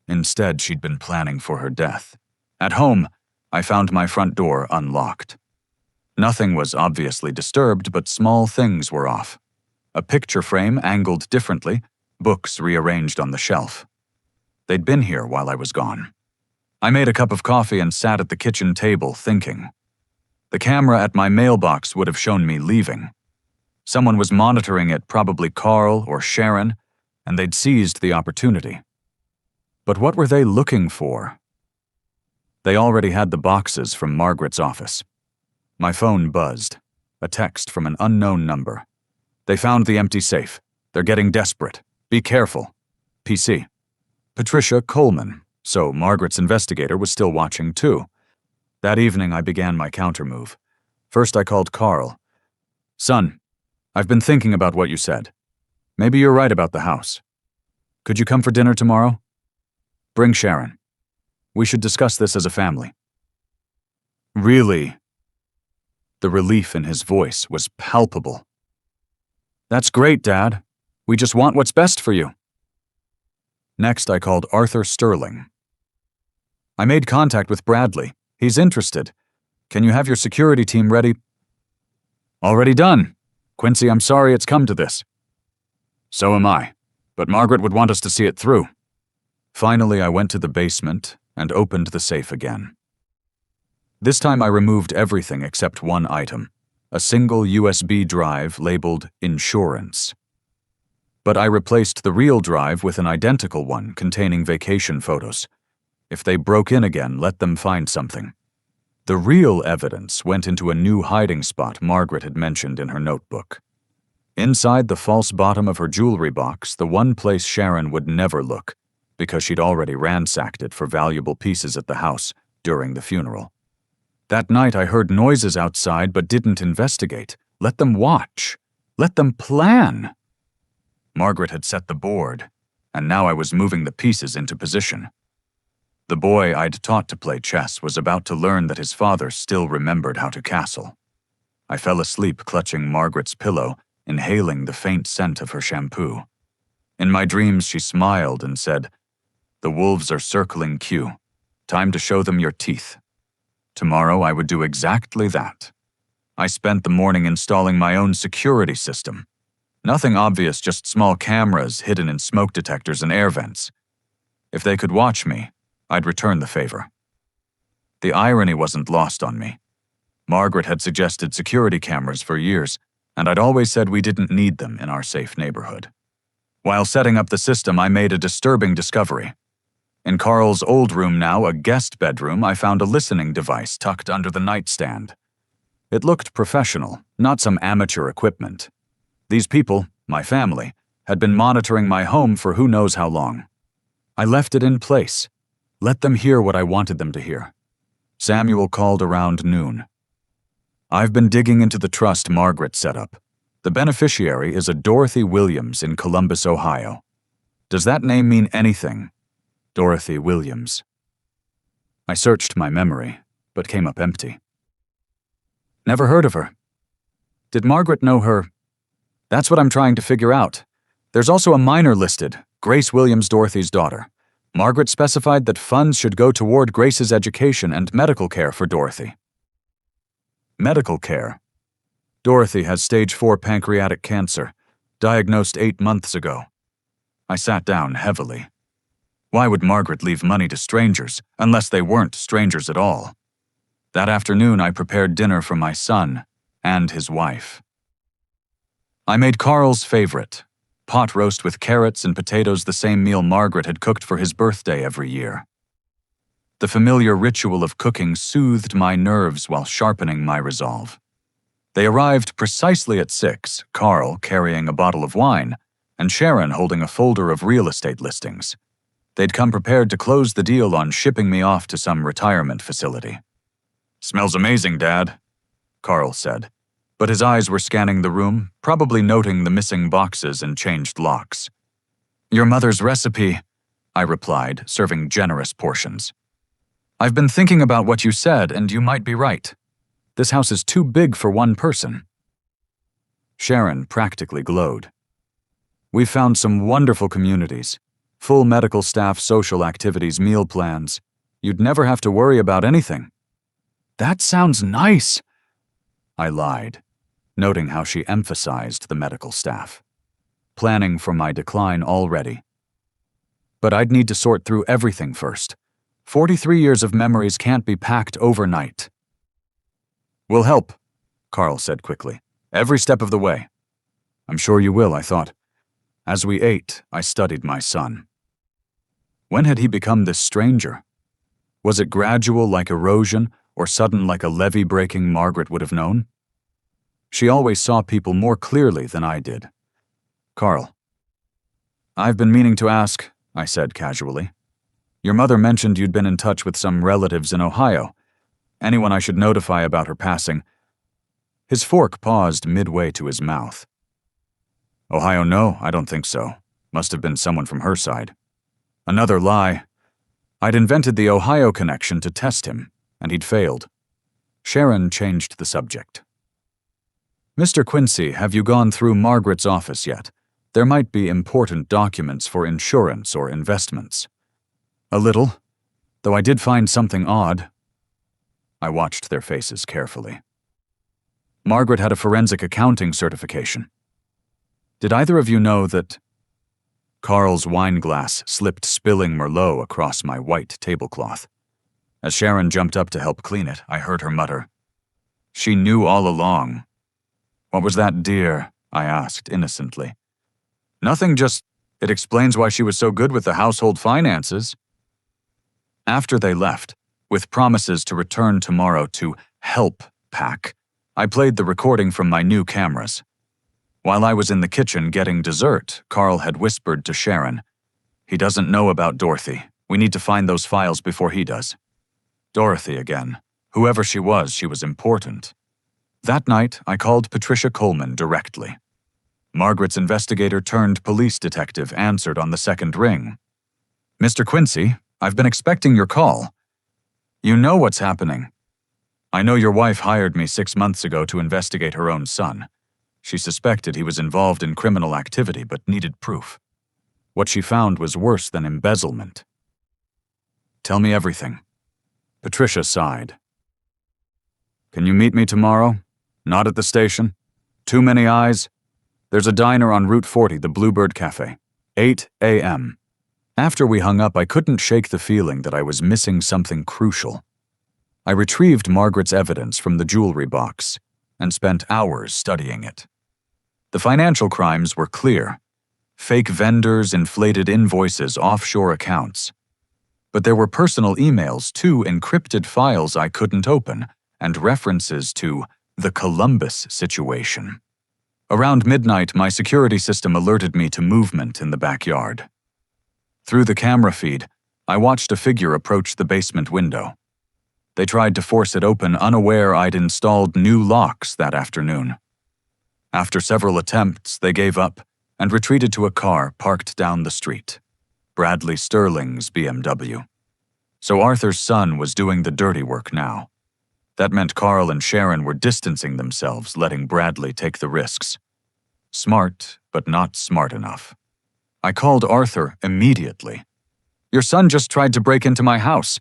Instead, she'd been planning for her death. At home, I found my front door unlocked. Nothing was obviously disturbed, but small things were off. A picture frame angled differently, books rearranged on the shelf. They'd been here while I was gone. I made a cup of coffee and sat at the kitchen table thinking. The camera at my mailbox would have shown me leaving. Someone was monitoring it, probably Carl or Sharon, and they'd seized the opportunity. But what were they looking for? They already had the boxes from Margaret's office. My phone buzzed. A text from an unknown number. "They found the empty safe. They're getting desperate. Be careful. PC." Patricia Coleman, so Margaret's investigator was still watching too. That evening I began my countermove. First I called Carl. "Son, I've been thinking about what you said. Maybe you're right about the house. Could you come for dinner tomorrow? Bring Sharon. We should discuss this as a family." "Really?" The relief in his voice was palpable. "That's great, Dad. We just want what's best for you." Next, I called Arthur Sterling. "I made contact with Bradley. He's interested. Can you have your security team ready?" "Already done. Quincy, I'm sorry it's come to this." "So am I, but Margaret would want us to see it through." Finally, I went to the basement and opened the safe again. This time I removed everything except one item, a single USB drive labeled Insurance. But I replaced the real drive with an identical one containing vacation photos. If they broke in again, let them find something. The real evidence went into a new hiding spot Margaret had mentioned in her notebook. Inside the false bottom of her jewelry box, the one place Sharon would never look, because she'd already ransacked it for valuable pieces at the house during the funeral. That night I heard noises outside but didn't investigate. Let them watch. Let them plan. Margaret had set the board, and now I was moving the pieces into position. The boy I'd taught to play chess was about to learn that his father still remembered how to castle. I fell asleep clutching Margaret's pillow, inhaling the faint scent of her shampoo. In my dreams she smiled and said, "The wolves are circling Q. Time to show them your teeth." Tomorrow I would do exactly that. I spent the morning installing my own security system. Nothing obvious, just small cameras hidden in smoke detectors and air vents. If they could watch me, I'd return the favor. The irony wasn't lost on me. Margaret had suggested security cameras for years, and I'd always said we didn't need them in our safe neighborhood. While setting up the system, I made a disturbing discovery. In Carl's old room now, a guest bedroom, I found a listening device tucked under the nightstand. It looked professional, not some amateur equipment. These people, my family, had been monitoring my home for who knows how long. I left it in place. Let them hear what I wanted them to hear. Samuel called around noon. "I've been digging into the trust Margaret set up. The beneficiary is a Dorothy Williams in Columbus, Ohio. Does that name mean anything? Dorothy Williams." I searched my memory, but came up empty. "Never heard of her. Did Margaret know her?" "That's what I'm trying to figure out. There's also a minor listed, Grace Williams, Dorothy's daughter. Margaret specified that funds should go toward Grace's education and medical care for Dorothy." Medical care? Dorothy has stage 4 pancreatic cancer, diagnosed 8 months ago. I sat down heavily. Why would Margaret leave money to strangers, unless they weren't strangers at all? That afternoon, I prepared dinner for my son and his wife. I made Carl's favorite, pot roast with carrots and potatoes, the same meal Margaret had cooked for his birthday every year. The familiar ritual of cooking soothed my nerves while sharpening my resolve. They arrived precisely at 6, Carl carrying a bottle of wine, and Sharon holding a folder of real estate listings. They'd come prepared to close the deal on shipping me off to some retirement facility. "Smells amazing, Dad," Carl said, but his eyes were scanning the room, probably noting the missing boxes and changed locks. "Your mother's recipe," I replied, serving generous portions. "I've been thinking about what you said, and you might be right. This house is too big for one person." Sharon practically glowed. "We've found some wonderful communities. Full medical staff, social activities, meal plans. You'd never have to worry about anything." "That sounds nice," I lied, noting how she emphasized the medical staff. Planning for my decline already. But I'd need to sort through everything first. 43 years of memories can't be packed overnight. "We'll help," Carl said quickly. "Every step of the way." "I'm sure you will," I thought. As we ate, I studied my son. When had he become this stranger? Was it gradual like erosion, or sudden like a levee breaking Margaret would have known? She always saw people more clearly than I did. "Carl." "I've been meaning to ask," I said casually. "Your mother mentioned you'd been in touch with some relatives in Ohio. Anyone I should notify about her passing?" His fork paused midway to his mouth. "Ohio, no, I don't think so. Must have been someone from her side." Another lie. I'd invented the Ohio connection to test him, and he'd failed. Sharon changed the subject. "Mr. Quincy, have you gone through Margaret's office yet? There might be important documents for insurance or investments." "A little, though I did find something odd." I watched their faces carefully. Margaret had a forensic accounting certification. "Did either of you know that—" Carl's wineglass slipped spilling Merlot across my white tablecloth. As Sharon jumped up to help clean it, I heard her mutter, "She knew all along." "What was that, dear?" I asked innocently. "Nothing, just it explains why she was so good with the household finances." After they left, with promises to return tomorrow to help pack, I played the recording from my new cameras. While I was in the kitchen getting dessert, Carl had whispered to Sharon, "He doesn't know about Dorothy. We need to find those files before he does." Dorothy again. Whoever she was important. That night, I called Patricia Coleman directly. Margaret's investigator turned police detective answered on the second ring. "Mr. Quincy, I've been expecting your call. You know what's happening. I know your wife hired me 6 months ago to investigate her own son. She suspected he was involved in criminal activity but needed proof. What she found was worse than embezzlement." "Tell me everything." Patricia sighed. "Can you meet me tomorrow? Not at the station? Too many eyes? There's a diner on Route 40, the Bluebird Cafe. 8 a.m. After we hung up, I couldn't shake the feeling that I was missing something crucial. I retrieved Margaret's evidence from the jewelry box and spent hours studying it. The financial crimes were clear. Fake vendors, inflated invoices, offshore accounts. But there were personal emails, 2 encrypted files I couldn't open, and references to the Columbus situation. Around midnight, my security system alerted me to movement in the backyard. Through the camera feed, I watched a figure approach the basement window. They tried to force it open, unaware I'd installed new locks that afternoon. After several attempts, they gave up and retreated to a car parked down the street. Bradley Sterling's BMW. So Arthur's son was doing the dirty work now. That meant Carl and Sharon were distancing themselves, letting Bradley take the risks. Smart, but not smart enough. I called Arthur immediately. "Your son just tried to break into my house."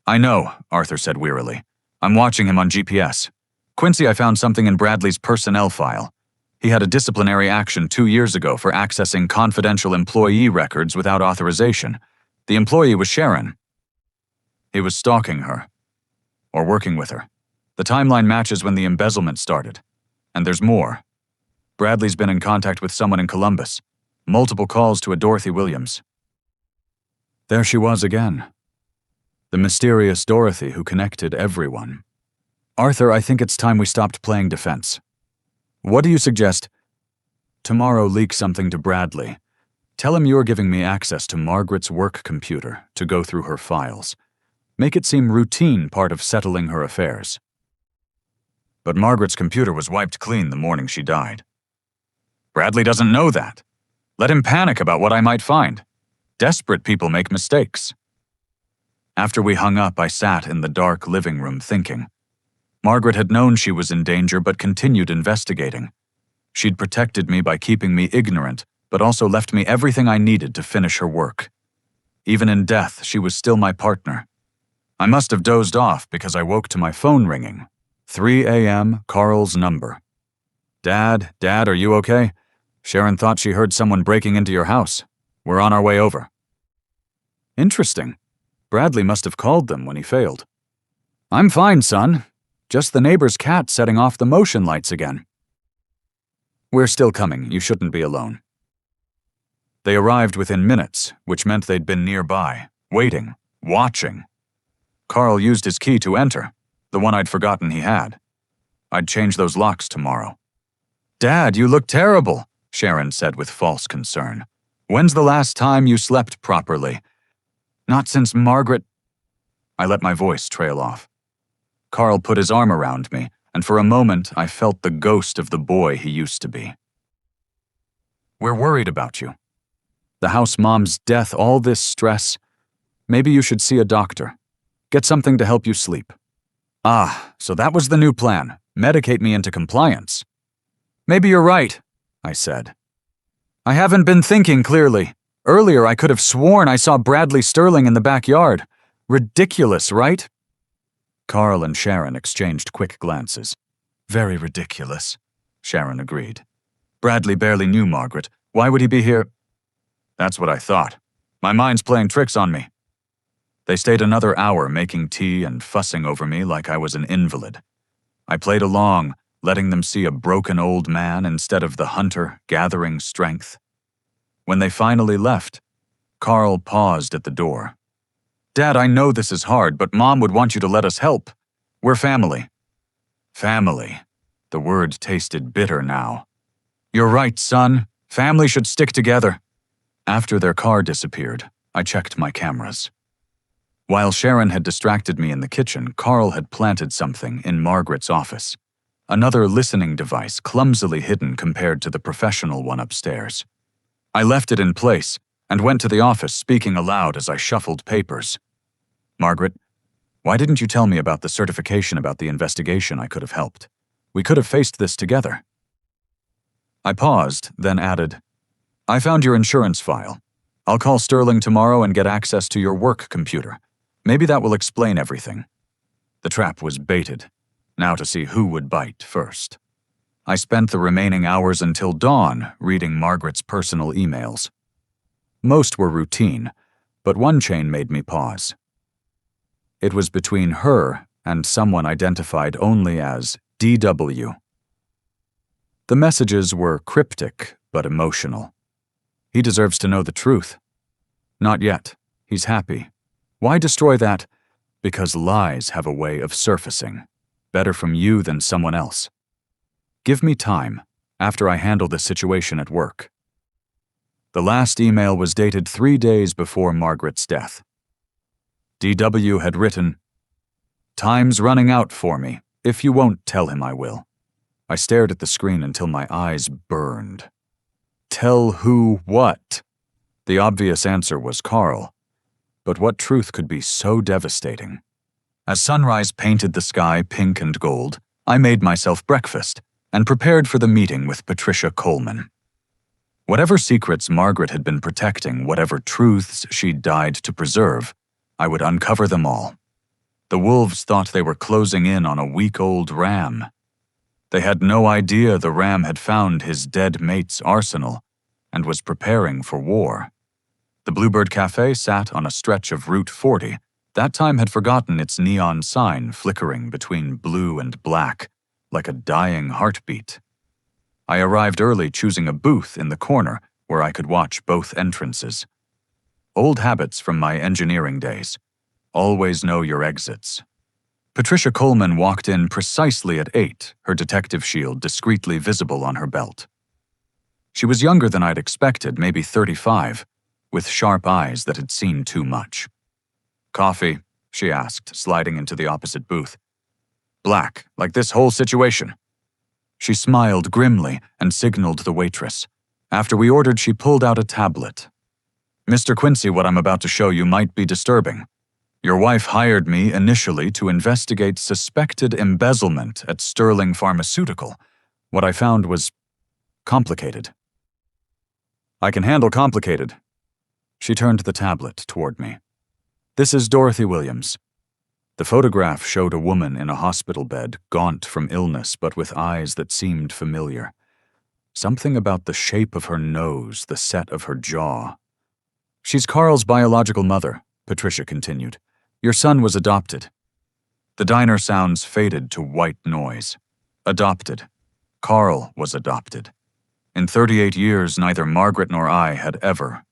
"I know," Arthur said wearily. "I'm watching him on GPS. Quincy, I found something in Bradley's personnel file. He had a disciplinary action 2 years ago for accessing confidential employee records without authorization. The employee was Sharon. He was stalking her, or working with her. The timeline matches when the embezzlement started. And there's more. Bradley's been in contact with someone in Columbus. Multiple calls to a Dorothy Williams. There she was again. The mysterious Dorothy who connected everyone. Arthur, I think it's time we stopped playing defense. What do you suggest? Tomorrow leak something to Bradley. Tell him you're giving me access to Margaret's work computer to go through her files. Make it seem routine part of settling her affairs. But Margaret's computer was wiped clean the morning she died. Bradley doesn't know that. Let him panic about what I might find. Desperate people make mistakes. After we hung up, I sat in the dark living room thinking. Margaret had known she was in danger but continued investigating. She'd protected me by keeping me ignorant, but also left me everything I needed to finish her work. Even in death, she was still my partner. I must have dozed off because I woke to my phone ringing. 3 a.m., Carl's number. Dad, are you okay? Sharon thought she heard someone breaking into your house. We're on our way over. Interesting. Bradley must have called them when he failed. I'm fine, son. Just the neighbor's cat setting off the motion lights again. We're still coming. You shouldn't be alone. They arrived within minutes, which meant they'd been nearby, waiting, watching. Carl used his key to enter, the one I'd forgotten he had. I'd change those locks tomorrow. Dad, you look terrible, Sharon said with false concern. When's the last time you slept properly? Not since Margaret. I let my voice trail off. Carl put his arm around me, and for a moment I felt the ghost of the boy he used to be. We're worried about you. The house mom's death, all this stress. Maybe you should see a doctor. Get something to help you sleep. Ah, so that was the new plan. Medicate me into compliance. Maybe you're right, I said. I haven't been thinking clearly. Earlier I could have sworn I saw Bradley Sterling in the backyard. Ridiculous, right? Carl and Sharon exchanged quick glances. Very ridiculous, Sharon agreed. Bradley barely knew Margaret. Why would he be here? That's what I thought. My mind's playing tricks on me. They stayed another hour making tea and fussing over me like I was an invalid. I played along, letting them see a broken old man instead of the hunter gathering strength. When they finally left, Carl paused at the door. Dad, I know this is hard, but Mom would want you to let us help. We're family. Family. The word tasted bitter now. You're right, son. Family should stick together. After their car disappeared, I checked my cameras. While Sharon had distracted me in the kitchen, Carl had planted something in Margaret's office. Another listening device clumsily hidden compared to the professional one upstairs. I left it in place and went to the office speaking aloud as I shuffled papers. Margaret, why didn't you tell me about the certification about the investigation I could have helped? We could have faced this together. I paused, then added, I found your insurance file. I'll call Sterling tomorrow and get access to your work computer. Maybe that will explain everything. The trap was baited. Now to see who would bite first. I spent the remaining hours until dawn reading Margaret's personal emails. Most were routine, but one chain made me pause. It was between her and someone identified only as DW. The messages were cryptic but emotional. He deserves to know the truth. Not yet. He's happy. Why destroy that? Because lies have a way of surfacing. Better from you than someone else. Give me time, after I handle this situation at work. The last email was dated 3 days before Margaret's death. DW had written, Time's running out for me. If you won't tell him, I will. I stared at the screen until my eyes burned. Tell who what? The obvious answer was Carl. But what truth could be so devastating? As sunrise painted the sky pink and gold, I made myself breakfast and prepared for the meeting with Patricia Coleman. Whatever secrets Margaret had been protecting, whatever truths she'd died to preserve, I would uncover them all. The wolves thought they were closing in on a week-old ram. They had no idea the ram had found his dead mate's arsenal and was preparing for war. The Bluebird Cafe sat on a stretch of Route 40. That time had forgotten its neon sign flickering between blue and black, like a dying heartbeat. I arrived early, choosing a booth in the corner where I could watch both entrances. Old habits from my engineering days. Always know your exits. Patricia Coleman walked in precisely at 8, her detective shield discreetly visible on her belt. She was younger than I'd expected, maybe 35, with sharp eyes that had seen too much. "Coffee?" she asked, sliding into the opposite booth. "Black, like this whole situation." She smiled grimly and signaled the waitress. After we ordered, she pulled out a tablet. "Mr. Quincy, what I'm about to show you might be disturbing. Your wife hired me initially to investigate suspected embezzlement at Sterling Pharmaceutical. What I found was complicated." "I can handle complicated." She turned the tablet toward me. "This is Dorothy Williams." The photograph showed a woman in a hospital bed, gaunt from illness but with eyes that seemed familiar. Something about the shape of her nose, the set of her jaw. "She's Carl's biological mother," Patricia continued. "Your son was adopted." The diner sounds faded to white noise. Adopted. Carl was adopted. In 38 years, neither Margaret nor I had ever.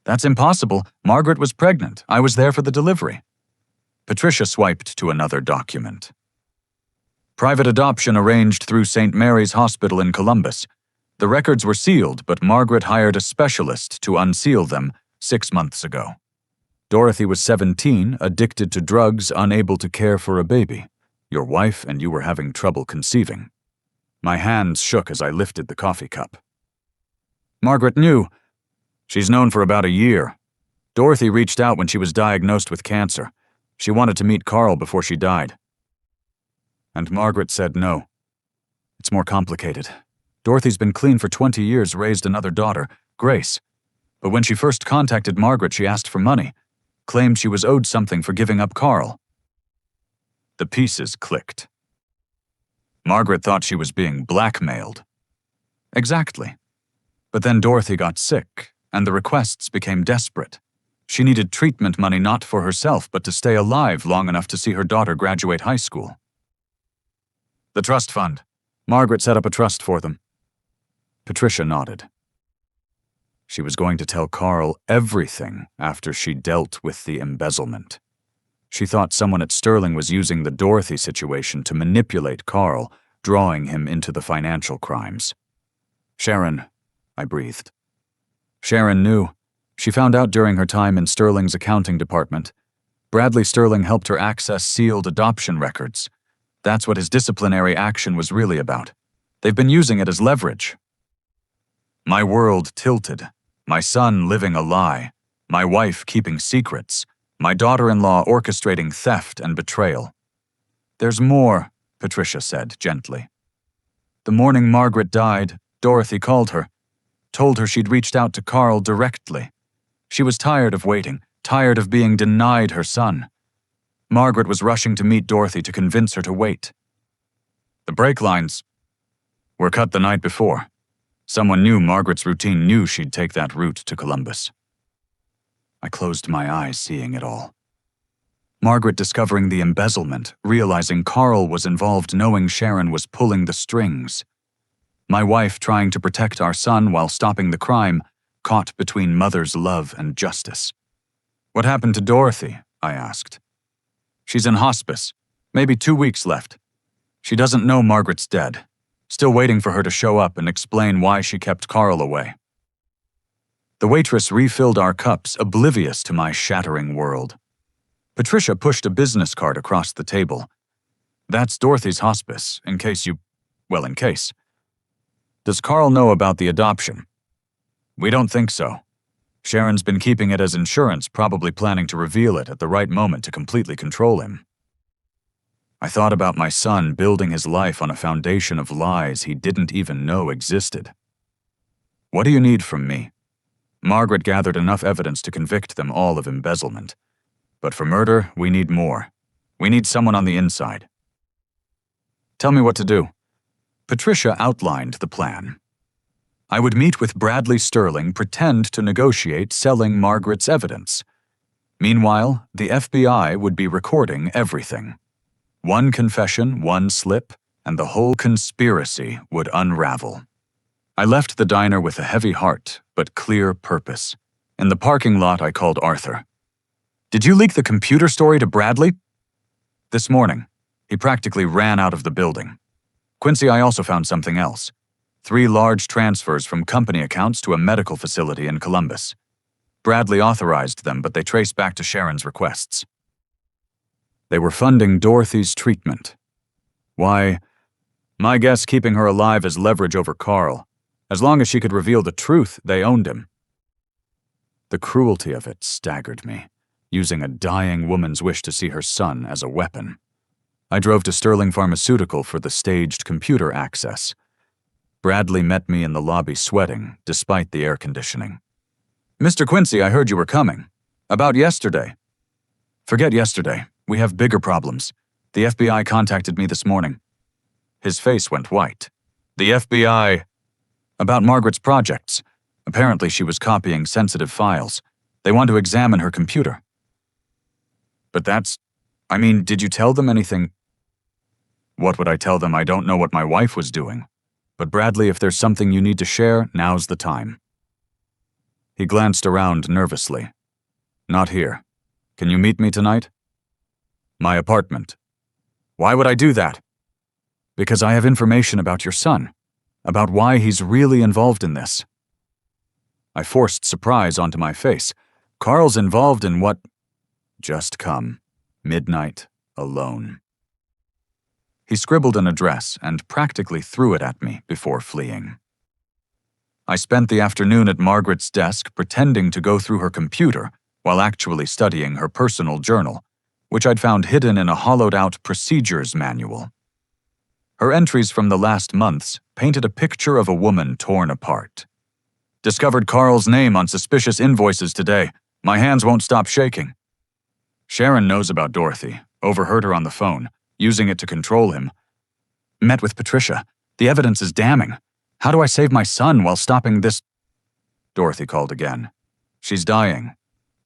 "That's impossible. Margaret was pregnant. I was there for the delivery." Patricia swiped to another document. "Private adoption arranged through St. Mary's Hospital in Columbus. The records were sealed, but Margaret hired a specialist to unseal them 6 months ago. Dorothy was 17, addicted to drugs, unable to care for a baby. Your wife and you were having trouble conceiving." My hands shook as I lifted the coffee cup. "Margaret knew. She's known for about a year. Dorothy reached out when she was diagnosed with cancer. She wanted to meet Carl before she died." And Margaret said no. "It's more complicated. Dorothy's been clean for 20 years, raised another daughter, Grace. But when she first contacted Margaret, she asked for money, claimed she was owed something for giving up Carl." The pieces clicked. Margaret thought she was being blackmailed. Exactly. But then Dorothy got sick, and the requests became desperate. She needed treatment money not for herself, but to stay alive long enough to see her daughter graduate high school. "The trust fund. Margaret set up a trust for them." Patricia nodded. She was going to tell Carl everything after she dealt with the embezzlement. She thought someone at Sterling was using the Dorothy situation to manipulate Carl, drawing him into the financial crimes. "Sharon," I breathed. Sharon knew. She found out during her time in Sterling's accounting department. Bradley Sterling helped her access sealed adoption records. That's what his disciplinary action was really about. They've been using it as leverage. My world tilted. My son living a lie. My wife keeping secrets. My daughter-in-law orchestrating theft and betrayal. "There's more," Patricia said gently. "The morning Margaret died, Dorothy called her, told her she'd reached out to Carl directly. She was tired of waiting, tired of being denied her son. Margaret was rushing to meet Dorothy to convince her to wait. The brake lines were cut the night before. Someone knew Margaret's routine, knew she'd take that route to Columbus." I closed my eyes, seeing it all. Margaret discovering the embezzlement, realizing Carl was involved, knowing Sharon was pulling the strings. My wife trying to protect our son while stopping the crime, caught between mother's love and justice. "What happened to Dorothy?" I asked. "She's in hospice. Maybe 2 weeks left. She doesn't know Margaret's dead. Still waiting for her to show up and explain why she kept Carl away." The waitress refilled our cups, oblivious to my shattering world. Patricia pushed a business card across the table. "That's Dorothy's hospice, in case. Does Carl know about the adoption?" "We don't think so. Sharon's been keeping it as insurance, probably planning to reveal it at the right moment to completely control him." I thought about my son building his life on a foundation of lies he didn't even know existed. "What do you need from me?" Margaret gathered enough evidence to convict them all of embezzlement. But for murder, we need more. We need someone on the inside. "Tell me what to do." Patricia outlined the plan. I would meet with Bradley Sterling, pretend to negotiate selling Margaret's evidence. Meanwhile, the FBI would be recording everything. One confession, one slip, and the whole conspiracy would unravel. I left the diner with a heavy heart, but clear purpose. In the parking lot, I called Arthur. "Did you leak the computer story to Bradley?" "This morning." He practically ran out of the building. "Quincy, I also found something else. 3 large transfers from company accounts to a medical facility in Columbus. Bradley authorized them, but they trace back to Sharon's requests. They were funding Dorothy's treatment. Why, my guess keeping her alive as leverage over Carl. As long as she could reveal the truth, they owned him." The cruelty of it staggered me, using a dying woman's wish to see her son as a weapon. I drove to Sterling Pharmaceutical for the staged computer access. Bradley met me in the lobby sweating, despite the air conditioning. "Mr. Quincy, I heard you were coming. About yesterday." "Forget yesterday. We have bigger problems. The FBI contacted me this morning." His face went white. "The FBI?" "About Margaret's projects. Apparently she was copying sensitive files. They want to examine her computer." "But did you tell them anything?" "What would I tell them? I don't know what my wife was doing. But Bradley, if there's something you need to share, now's the time." He glanced around nervously. "Not here. Can you meet me tonight?" "My apartment." "Why would I do that?" "Because I have information about your son, about why he's really involved in this." I forced surprise onto my face. "Carl's involved in what?" "Just come. Midnight, alone." He scribbled an address and practically threw it at me before fleeing. I spent the afternoon at Margaret's desk pretending to go through her computer while actually studying her personal journal, which I'd found hidden in a hollowed-out procedures manual. Her entries from the last months painted a picture of a woman torn apart. "Discovered Carl's name on suspicious invoices today. My hands won't stop shaking. Sharon knows about Dorothy. Overheard her on the phone, using it to control him. Met with Patricia. The evidence is damning. How do I save my son while stopping this?" Dorothy called again. "She's dying.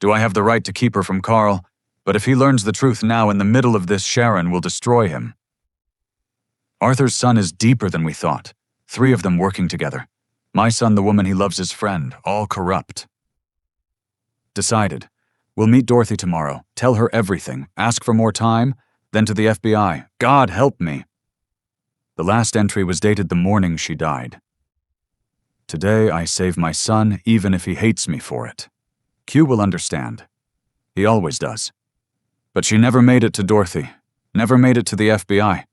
Do I have the right to keep her from Carl? But if he learns the truth now in the middle of this, Sharon will destroy him." "Arthur's son is deeper than we thought. 3 of them working together. My son, the woman he loves, his friend, all corrupt." "Decided. We'll meet Dorothy tomorrow, tell her everything, ask for more time, then to the FBI. God help me." The last entry was dated the morning she died. "Today I save my son even if he hates me for it. Q will understand. He always does. But she never made it to Dorothy, never made it to the FBI.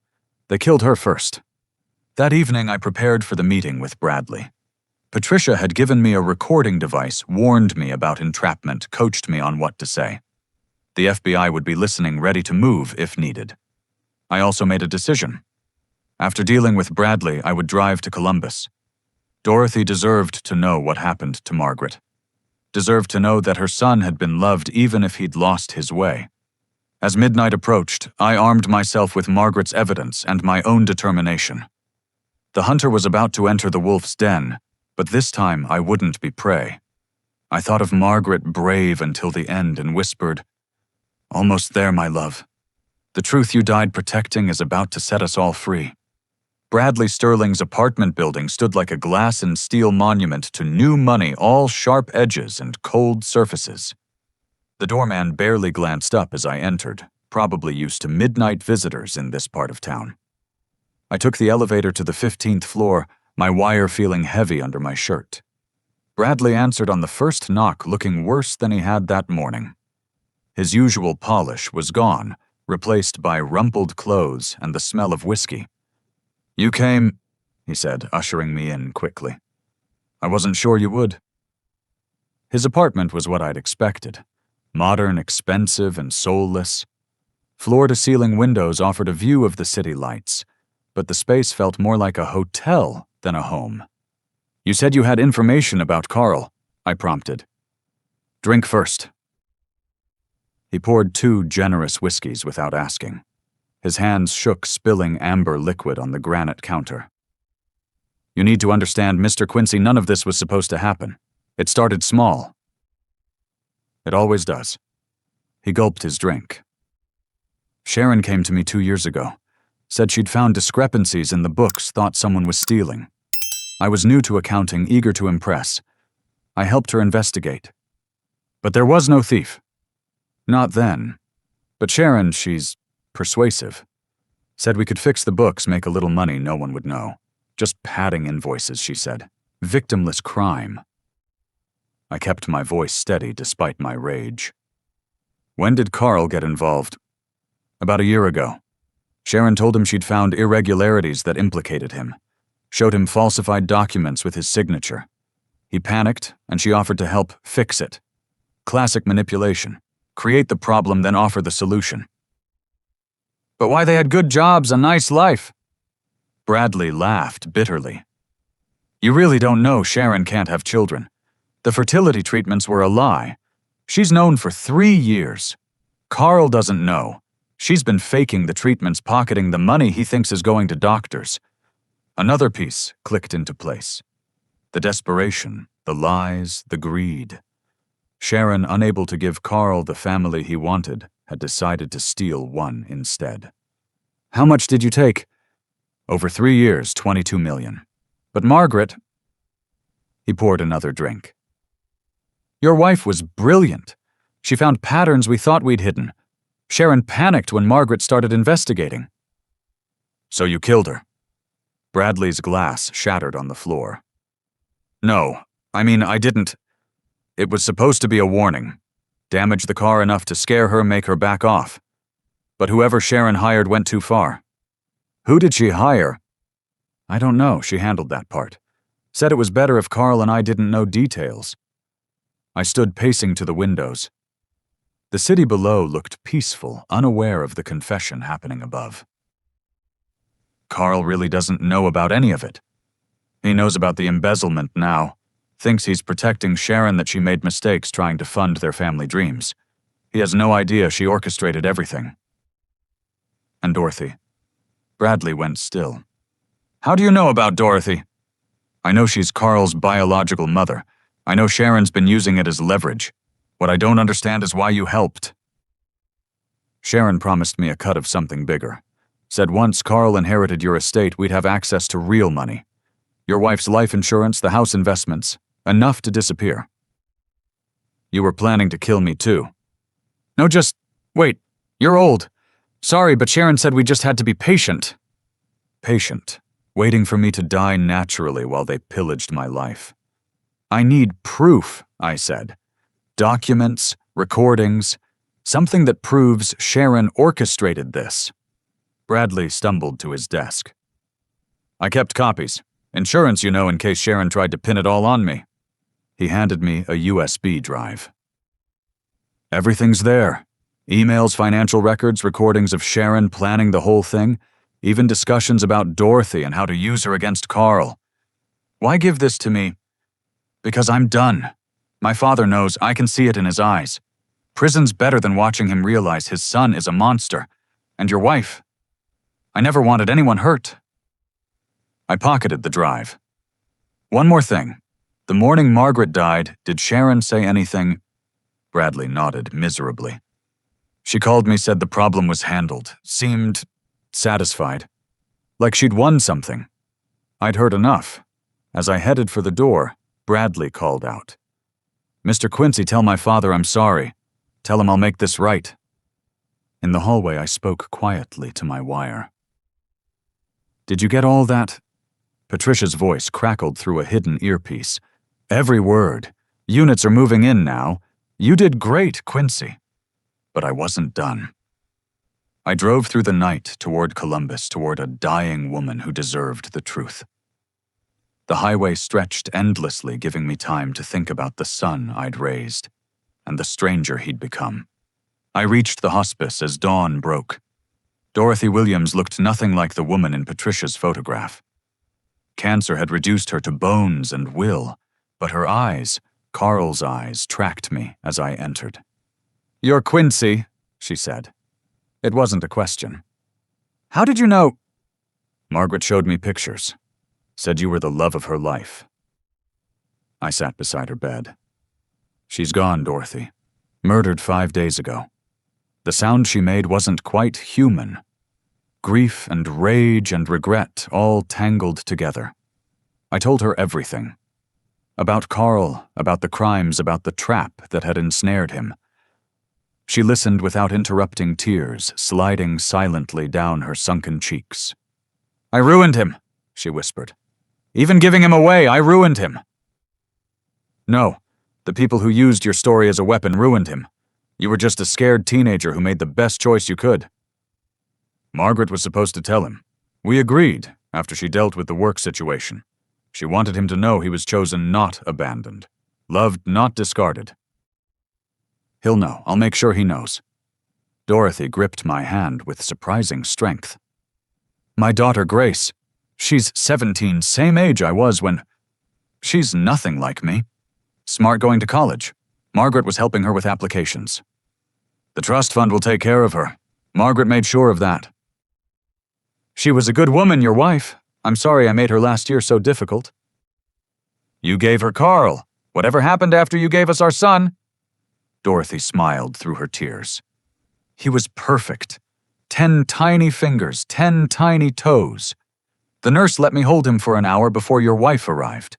They killed her first." That evening I prepared for the meeting with Bradley. Patricia had given me a recording device, warned me about entrapment, coached me on what to say. The FBI would be listening, ready to move if needed. I also made a decision. After dealing with Bradley, I would drive to Columbus. Dorothy deserved to know what happened to Margaret. Deserved to know that her son had been loved even if he'd lost his way. As midnight approached, I armed myself with Margaret's evidence and my own determination. The hunter was about to enter the wolf's den, but this time I wouldn't be prey. I thought of Margaret, brave until the end, and whispered, "Almost there, my love. The truth you died protecting is about to set us all free." Bradley Sterling's apartment building stood like a glass and steel monument to new money, all sharp edges and cold surfaces. The doorman barely glanced up as I entered, probably used to midnight visitors in this part of town. I took the elevator to the 15th floor, my wire feeling heavy under my shirt. Bradley answered on the first knock, looking worse than he had that morning. His usual polish was gone, replaced by rumpled clothes and the smell of whiskey. "You came," he said, ushering me in quickly. "I wasn't sure you would." His apartment was what I'd expected. Modern, expensive, and soulless. Floor-to-ceiling windows offered a view of the city lights, but the space felt more like a hotel than a home. "You said you had information about Carl," I prompted. "Drink first." He poured 2 generous whiskeys without asking. His hands shook, spilling amber liquid on the granite counter. You need to understand, Mr. Quincy, none of this was supposed to happen. It started small. It always does. He gulped his drink. Sharon came to me 2 years ago. Said she'd found discrepancies in the books, thought someone was stealing. I was new to accounting, eager to impress. I helped her investigate. But there was no thief. Not then. But Sharon, she's persuasive. Said we could fix the books, make a little money no one would know. Just padding invoices, she said. Victimless crime. I kept my voice steady despite my rage. When did Carl get involved? About a year ago. Sharon told him she'd found irregularities that implicated him. Showed him falsified documents with his signature. He panicked, and she offered to help fix it. Classic manipulation. Create the problem, then offer the solution. But why, they had good jobs, a nice life. Bradley laughed bitterly. You really don't know Sharon can't have children. The fertility treatments were a lie. She's known for 3 years. Carl doesn't know. She's been faking the treatments, pocketing the money he thinks is going to doctors. Another piece clicked into place. The desperation, the lies, the greed. Sharon, unable to give Carl the family he wanted, had decided to steal one instead. How much did you take? Over 3 years, $22 million. But Margaret... He poured another drink. Your wife was brilliant. She found patterns we thought we'd hidden. Sharon panicked when Margaret started investigating. So you killed her? Bradley's glass shattered on the floor. No, I didn't. It was supposed to be a warning. Damage the car enough to scare her, make her back off. But whoever Sharon hired went too far. Who did she hire? I don't know, she handled that part. Said it was better if Carl and I didn't know details. I stood pacing to the windows. The city below looked peaceful, unaware of the confession happening above. Carl really doesn't know about any of it. He knows about the embezzlement now, thinks he's protecting Sharon, that she made mistakes trying to fund their family dreams. He has no idea she orchestrated everything. And Dorothy. Bradley went still. How do you know about Dorothy? I know she's Carl's biological mother. I know Sharon's been using it as leverage. What I don't understand is why you helped. Sharon promised me a cut of something bigger. Said once Carl inherited your estate, we'd have access to real money. Your wife's life insurance, the house investments, enough to disappear. You were planning to kill me too. No, wait, you're old. Sorry, but Sharon said we just had to be patient. Patient, waiting for me to die naturally while they pillaged my life. I need proof, I said. Documents, recordings, something that proves Sharon orchestrated this. Bradley stumbled to his desk. I kept copies. Insurance, in case Sharon tried to pin it all on me. He handed me a USB drive. Everything's there. Emails, financial records, recordings of Sharon planning the whole thing, even discussions about Dorothy and how to use her against Carl. Why give this to me? Because I'm done. My father knows, I can see it in his eyes. Prison's better than watching him realize his son is a monster. And your wife. I never wanted anyone hurt. I pocketed the drive. One more thing. The morning Margaret died, did Sharon say anything? Bradley nodded miserably. She called me, said the problem was handled, seemed satisfied. Like she'd won something. I'd heard enough. As I headed for the door, Bradley called out. Mr. Quincy, tell my father I'm sorry. Tell him I'll make this right. In the hallway, I spoke quietly to my wire. Did you get all that? Patricia's voice crackled through a hidden earpiece. Every word. Units are moving in now. You did great, Quincy. But I wasn't done. I drove through the night toward Columbus, toward a dying woman who deserved the truth. The highway stretched endlessly, giving me time to think about the son I'd raised and the stranger he'd become. I reached the hospice as dawn broke. Dorothy Williams looked nothing like the woman in Patricia's photograph. Cancer had reduced her to bones and will, but her eyes, Carl's eyes, tracked me as I entered. You're Quincy, she said. It wasn't a question. How did you know? Margaret showed me pictures. Said you were the love of her life. I sat beside her bed. She's gone, Dorothy. Murdered 5 days ago. The sound she made wasn't quite human. Grief and rage and regret all tangled together. I told her everything. About Carl, about the crimes, about the trap that had ensnared him. She listened without interrupting, tears sliding silently down her sunken cheeks. I ruined him, she whispered. Even giving him away, I ruined him. No, the people who used your story as a weapon ruined him. You were just a scared teenager who made the best choice you could. Margaret was supposed to tell him. We agreed after she dealt with the work situation. She wanted him to know he was chosen, not abandoned. Loved, not discarded. He'll know. I'll make sure he knows. Dorothy gripped my hand with surprising strength. My daughter, Grace. She's 17, same age I was when... She's nothing like me. Smart going to college. Margaret was helping her with applications. The trust fund will take care of her. Margaret made sure of that. She was a good woman, your wife. I'm sorry I made her last year so difficult. You gave her Carl. Whatever happened after you gave us our son? Dorothy smiled through her tears. He was perfect. 10 tiny fingers, 10 tiny toes. The nurse let me hold him for an hour before your wife arrived.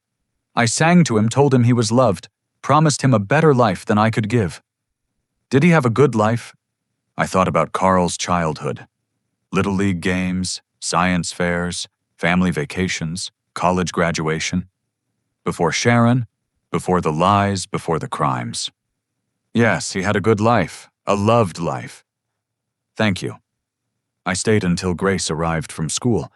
I sang to him, told him he was loved, promised him a better life than I could give. Did he have a good life? I thought about Carl's childhood. Little League games, science fairs, family vacations, college graduation. Before Sharon, before the lies, before the crimes. Yes, he had a good life, a loved life. Thank you. I stayed until Grace arrived from school.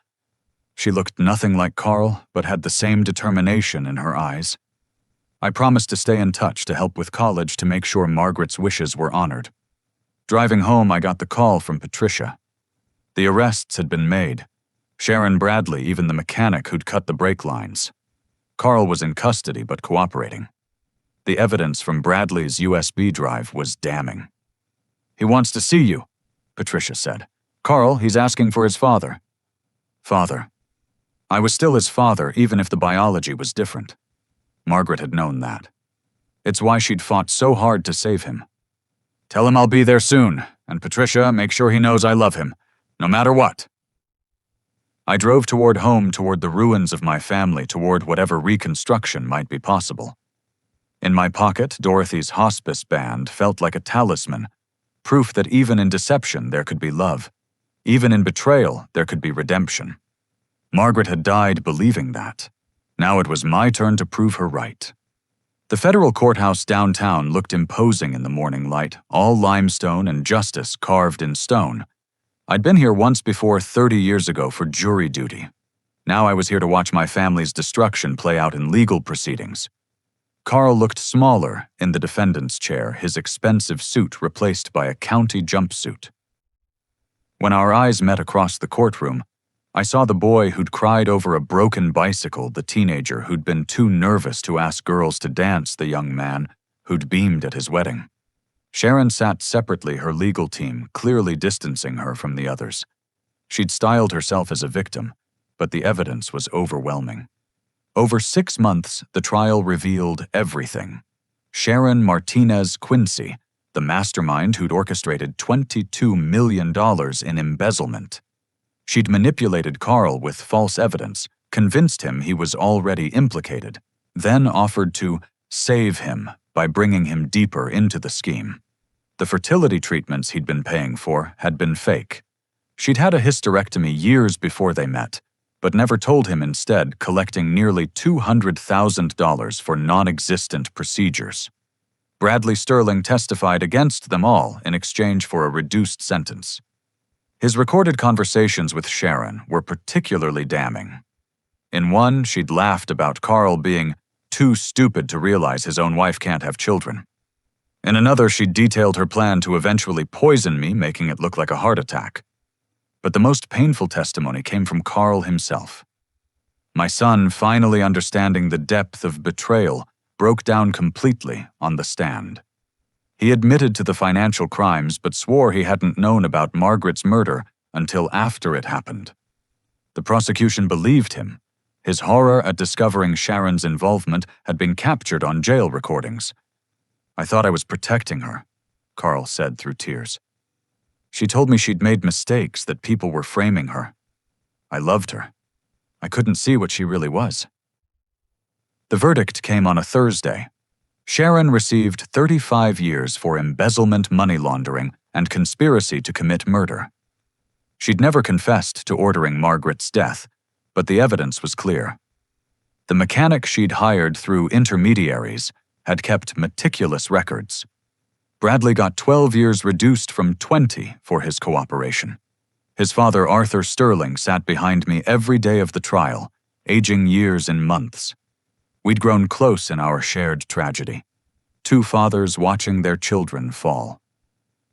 She looked nothing like Carl, but had the same determination in her eyes. I promised to stay in touch to help with college to make sure Margaret's wishes were honored. Driving home, I got the call from Patricia. The arrests had been made. Sharon Bradley, even the mechanic who'd cut the brake lines. Carl was in custody but cooperating. The evidence from Bradley's USB drive was damning. He wants to see you, Patricia said. Carl, he's asking for his father. Father. I was still his father, even if the biology was different. Margaret had known that. It's why she'd fought so hard to save him. Tell him I'll be there soon, and Patricia, make sure he knows I love him, no matter what. I drove toward home, toward the ruins of my family, toward whatever reconstruction might be possible. In my pocket, Dorothy's hospice band felt like a talisman, proof that even in deception there could be love. Even in betrayal there could be redemption. Margaret had died believing that. Now it was my turn to prove her right. The federal courthouse downtown looked imposing in the morning light, all limestone and justice carved in stone. I'd been here once before 30 years ago for jury duty. Now I was here to watch my family's destruction play out in legal proceedings. Carl looked smaller in the defendant's chair, his expensive suit replaced by a county jumpsuit. When our eyes met across the courtroom, I saw the boy who'd cried over a broken bicycle, the teenager who'd been too nervous to ask girls to dance, the young man who'd beamed at his wedding. Sharon sat separately, her legal team clearly distancing her from the others. She'd styled herself as a victim, but the evidence was overwhelming. Over 6 months, the trial revealed everything. Sharon Martinez Quincy, the mastermind who'd orchestrated $22 million in embezzlement. She'd manipulated Carl with false evidence, convinced him he was already implicated, then offered to save him by bringing him deeper into the scheme. The fertility treatments he'd been paying for had been fake. She'd had a hysterectomy years before they met, but never told him, instead collecting nearly $200,000 for non-existent procedures. Bradley Sterling testified against them all in exchange for a reduced sentence. His recorded conversations with Sharon were particularly damning. In one, she'd laughed about Carl being too stupid to realize his own wife can't have children. In another, she detailed her plan to eventually poison me, making it look like a heart attack. But the most painful testimony came from Carl himself. My son, finally understanding the depth of betrayal, broke down completely on the stand. He admitted to the financial crimes but swore he hadn't known about Margaret's murder until after it happened. The prosecution believed him. His horror at discovering Sharon's involvement had been captured on jail recordings. "I thought I was protecting her," Carl said through tears. "She told me she'd made mistakes, that people were framing her. I loved her. I couldn't see what she really was." The verdict came on a Thursday. Sharon received 35 years for embezzlement, money laundering, and conspiracy to commit murder. She'd never confessed to ordering Margaret's death, but the evidence was clear. The mechanic she'd hired through intermediaries had kept meticulous records. Bradley got 12 years reduced from 20 for his cooperation. His father, Arthur Sterling, sat behind me every day of the trial, aging years in months. We'd grown close in our shared tragedy. Two fathers watching their children fall.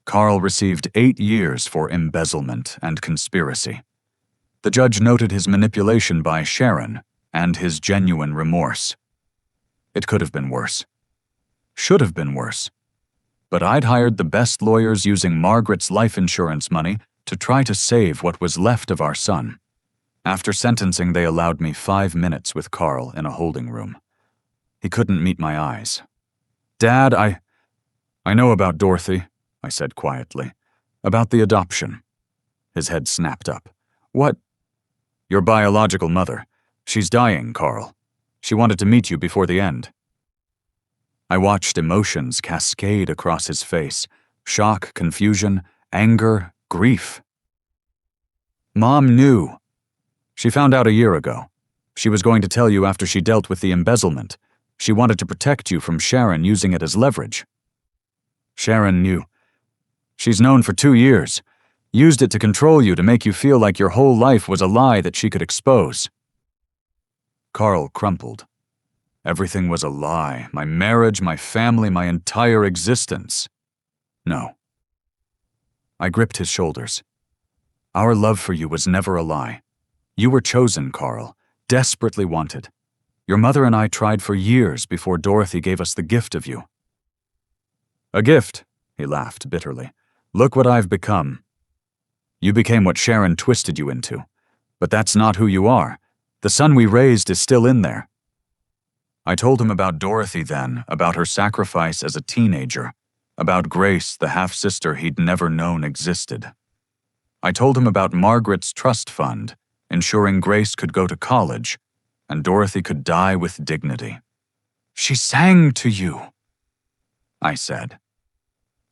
Carl received 8 years for embezzlement and conspiracy. The judge noted his manipulation by Sharon and his genuine remorse. It could have been worse. Should have been worse. But I'd hired the best lawyers using Margaret's life insurance money to try to save what was left of our son. After sentencing, they allowed me 5 minutes with Carl in a holding room. He couldn't meet my eyes. "Dad, I know about Dorothy," I said quietly. "About the adoption." His head snapped up. "What?" "Your biological mother. She's dying, Carl. She wanted to meet you before the end." I watched emotions cascade across his face. Shock, confusion, anger, grief. "Mom knew. She found out a year ago. She was going to tell you after she dealt with the embezzlement. She wanted to protect you from Sharon using it as leverage." "Sharon knew. She's known for 2 years. Used it to control you, to make you feel like your whole life was a lie that she could expose." Carl crumpled. Everything was a lie. My marriage, my family, my entire existence. No. I gripped his shoulders. "Our love for you was never a lie. You were chosen, Carl, desperately wanted. Your mother and I tried for years before Dorothy gave us the gift of you." "A gift?" he laughed bitterly. "Look what I've become." "You became what Sharon twisted you into. But that's not who you are. The son we raised is still in there." I told him about Dorothy then, about her sacrifice as a teenager, about Grace, the half-sister he'd never known existed. I told him about Margaret's trust fund, ensuring Grace could go to college, and Dorothy could die with dignity. "She sang to you," I said.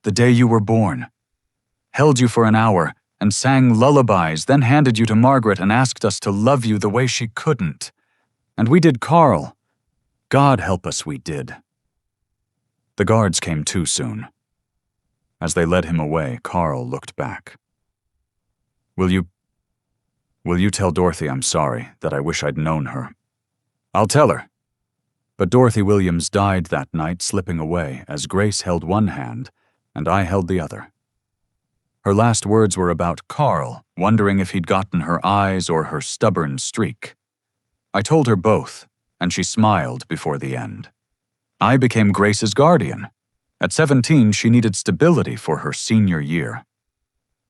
"The day you were born. Held you for an hour and sang lullabies, then handed you to Margaret and asked us to love you the way she couldn't. And we did Carl. God help us, we did." The guards came too soon. As they led him away, Carl looked back. Will you tell Dorothy I'm sorry, that I wish I'd known her?" "I'll tell her." But Dorothy Williams died that night, slipping away as Grace held one hand and I held the other. Her last words were about Carl, wondering if he'd gotten her eyes or her stubborn streak. I told her both, and she smiled before the end. I became Grace's guardian. At 17, she needed stability for her senior year.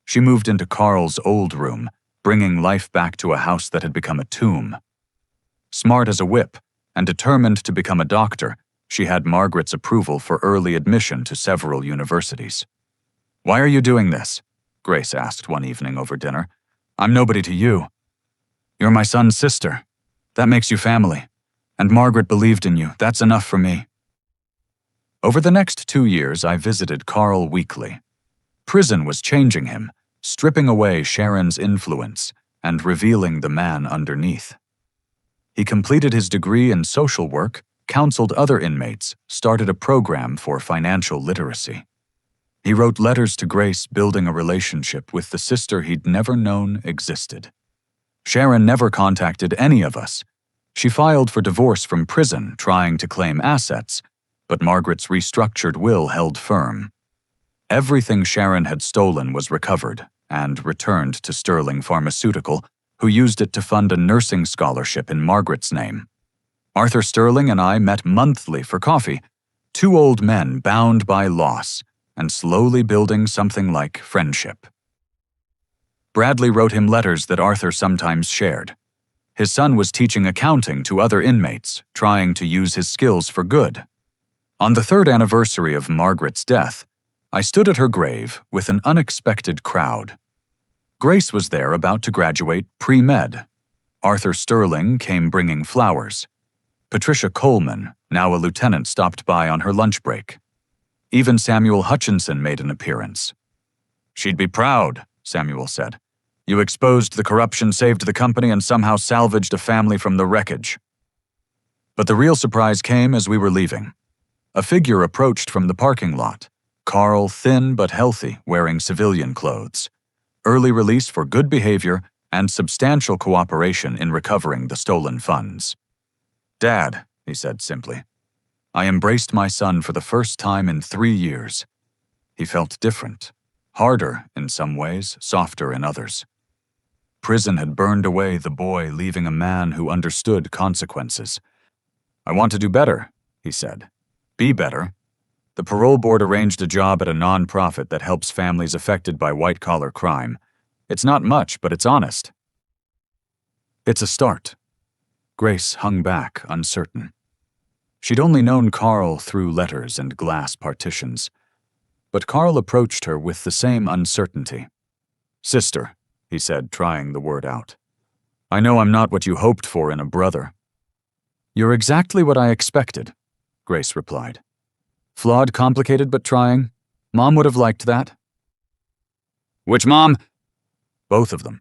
She moved into Carl's old room, bringing life back to a house that had become a tomb. Smart as a whip and determined to become a doctor, she had Margaret's approval for early admission to several universities. "Why are you doing this?" Grace asked one evening over dinner. "I'm nobody to you. You're my son's sister. That makes you family. And Margaret believed in you. That's enough for me." Over the next 2 years, I visited Carl weekly. Prison was changing him, stripping away Sharon's influence and revealing the man underneath. He completed his degree in social work, counseled other inmates, started a program for financial literacy. He wrote letters to Grace, building a relationship with the sister he'd never known existed. Sharon never contacted any of us. She filed for divorce from prison, trying to claim assets, but Margaret's restructured will held firm. Everything Sharon had stolen was recovered and returned to Sterling Pharmaceutical, who used it to fund a nursing scholarship in Margaret's name. Arthur Sterling and I met monthly for coffee, 2 old men bound by loss and slowly building something like friendship. Bradley wrote him letters that Arthur sometimes shared. His son was teaching accounting to other inmates, trying to use his skills for good. On the 3rd anniversary of Margaret's death, I stood at her grave with an unexpected crowd. Grace was there about to graduate pre-med. Arthur Sterling came bringing flowers. Patricia Coleman, now a lieutenant, stopped by on her lunch break. Even Samuel Hutchinson made an appearance. "She'd be proud," Samuel said. "You exposed the corruption, saved the company, and somehow salvaged a family from the wreckage." But the real surprise came as we were leaving. A figure approached from the parking lot. Carl, thin but healthy, wearing civilian clothes. Early release for good behavior and substantial cooperation in recovering the stolen funds. "Dad," he said simply. I embraced my son for the first time in 3 years. He felt different. Harder in some ways, softer in others. Prison had burned away the boy, leaving a man who understood consequences. "I want to do better," he said. "Be better." The parole board arranged a job at a non-profit that helps families affected by white-collar crime. It's not much, but it's honest. It's a start. Grace hung back, uncertain. She'd only known Carl through letters and glass partitions. But Carl approached her with the same uncertainty. "Sister," he said, trying the word out. "I know I'm not what you hoped for in a brother." "You're exactly what I expected," Grace replied. "Flawed, complicated, but trying. Mom would have liked that." "Which mom?" "Both of them."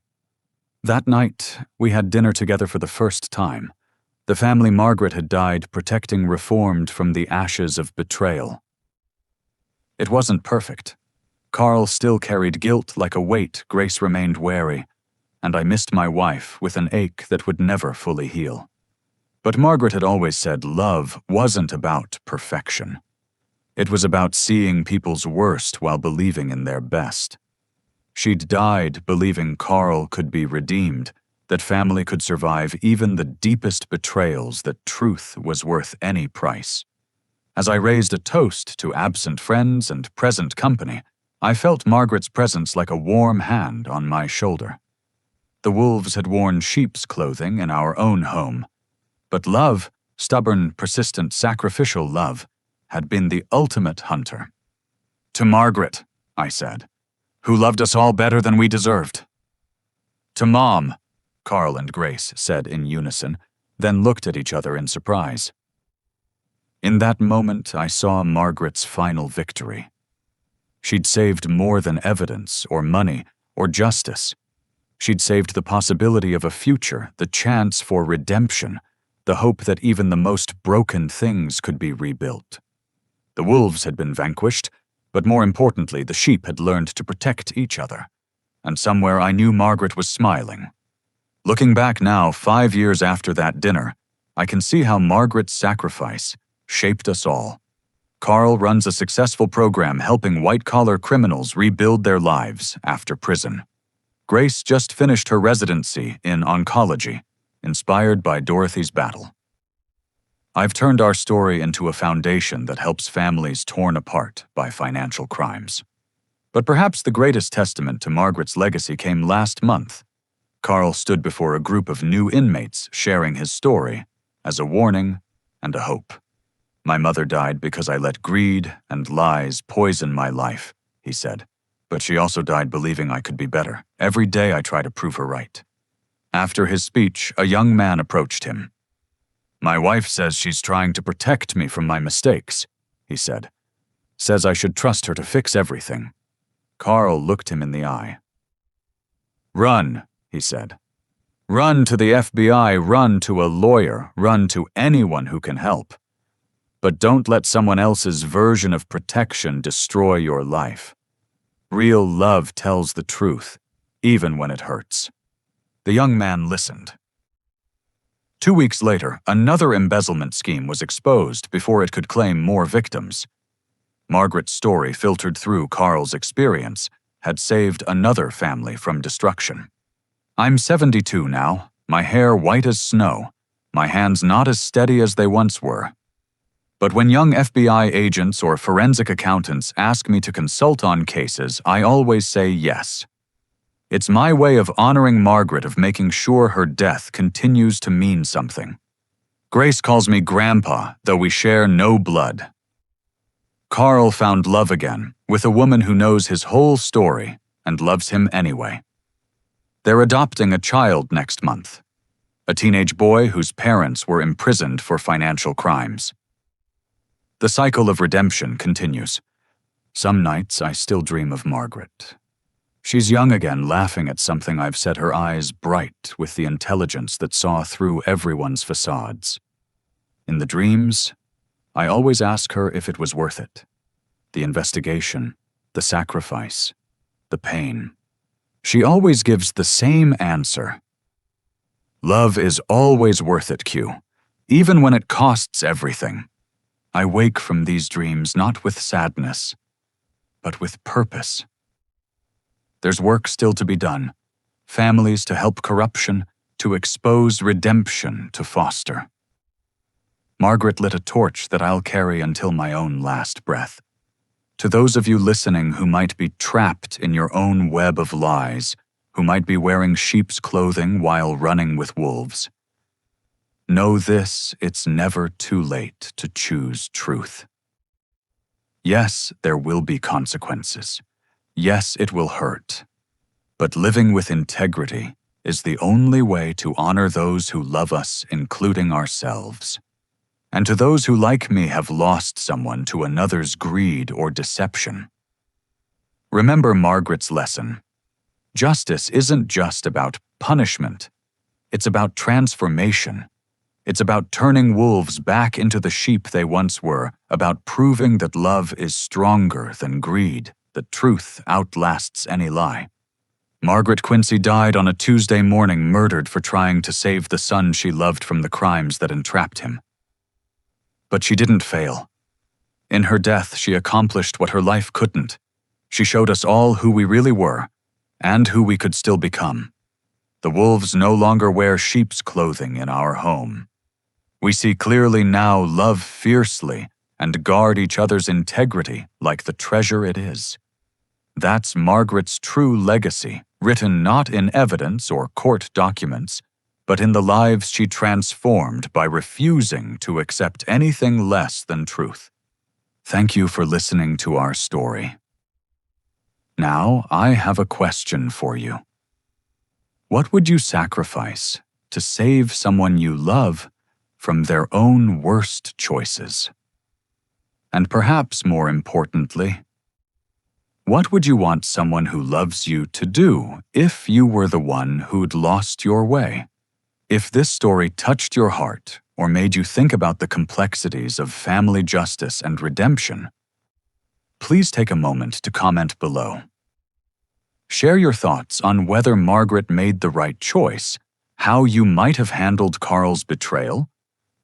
That night, we had dinner together for the first time. The family Margaret had died protecting Reformed from the ashes of betrayal. It wasn't perfect. Carl still carried guilt like a weight. Grace remained wary, and I missed my wife with an ache that would never fully heal. But Margaret had always said love wasn't about perfection. It was about seeing people's worst while believing in their best. She'd died believing Carl could be redeemed, that family could survive even the deepest betrayals, that truth was worth any price. As I raised a toast to absent friends and present company, I felt Margaret's presence like a warm hand on my shoulder. The wolves had worn sheep's clothing in our own home, but love, stubborn, persistent, sacrificial love, had been the ultimate hunter. "To Margaret," I said, "who loved us all better than we deserved." "To Mom," Carl and Grace said in unison, then looked at each other in surprise. In that moment, I saw Margaret's final victory. She'd saved more than evidence or money or justice. She'd saved the possibility of a future, the chance for redemption, the hope that even the most broken things could be rebuilt. The wolves had been vanquished, but more importantly, the sheep had learned to protect each other. And somewhere I knew Margaret was smiling. Looking back now, 5 years after that dinner, I can see how Margaret's sacrifice shaped us all. Carl runs a successful program helping white-collar criminals rebuild their lives after prison. Grace just finished her residency in oncology, inspired by Dorothy's battle. I've turned our story into a foundation that helps families torn apart by financial crimes. But perhaps the greatest testament to Margaret's legacy came last month. Carl stood before a group of new inmates sharing his story as a warning and a hope. "My mother died because I let greed and lies poison my life," he said. "But she also died believing I could be better. Every day I try to prove her right." After his speech, a young man approached him. "My wife says she's trying to protect me from my mistakes," he said. "Says I should trust her to fix everything." Carl looked him in the eye. "Run," he said. "Run to the FBI, run to a lawyer, run to anyone who can help. But don't let someone else's version of protection destroy your life. Real love tells the truth, even when it hurts." The young man listened. 2 weeks later, another embezzlement scheme was exposed before it could claim more victims. Margaret's story, filtered through Carl's experience, had saved another family from destruction. I'm 72 now, my hair white as snow, my hands not as steady as they once were. But when young FBI agents or forensic accountants ask me to consult on cases, I always say yes. It's my way of honoring Margaret, of making sure her death continues to mean something. Grace calls me Grandpa, though we share no blood. Carl found love again, with a woman who knows his whole story and loves him anyway. They're adopting a child next month, a teenage boy whose parents were imprisoned for financial crimes. The cycle of redemption continues. Some nights I still dream of Margaret. She's young again, laughing at something I've set, her eyes bright with the intelligence that saw through everyone's facades. In the dreams, I always ask her if it was worth it. The investigation, the sacrifice, the pain. She always gives the same answer. Love is always worth it, Q, even when it costs everything. I wake from these dreams not with sadness, but with purpose. There's work still to be done, families to help corruption, to expose redemption to foster. Margaret lit a torch that I'll carry until my own last breath. To those of you listening who might be trapped in your own web of lies, who might be wearing sheep's clothing while running with wolves, know this: it's never too late to choose truth. Yes, there will be consequences. Yes, it will hurt. But living with integrity is the only way to honor those who love us, including ourselves. And to those who, like me, have lost someone to another's greed or deception, remember Margaret's lesson. Justice isn't just about punishment. It's about transformation. It's about turning wolves back into the sheep they once were, about proving that love is stronger than greed, that truth outlasts any lie. Margaret Quincy died on a Tuesday morning, murdered for trying to save the son she loved from the crimes that entrapped him. But she didn't fail. In her death, she accomplished what her life couldn't. She showed us all who we really were, and who we could still become. The wolves no longer wear sheep's clothing in our home. We see clearly now, love fiercely, and guard each other's integrity like the treasure it is. That's Margaret's true legacy, written not in evidence or court documents, but in the lives she transformed by refusing to accept anything less than truth. Thank you for listening to our story. Now, I have a question for you. What would you sacrifice to save someone you love from their own worst choices? And perhaps more importantly, what would you want someone who loves you to do if you were the one who'd lost your way? If this story touched your heart or made you think about the complexities of family justice and redemption, please take a moment to comment below. Share your thoughts on whether Margaret made the right choice, how you might have handled Carl's betrayal,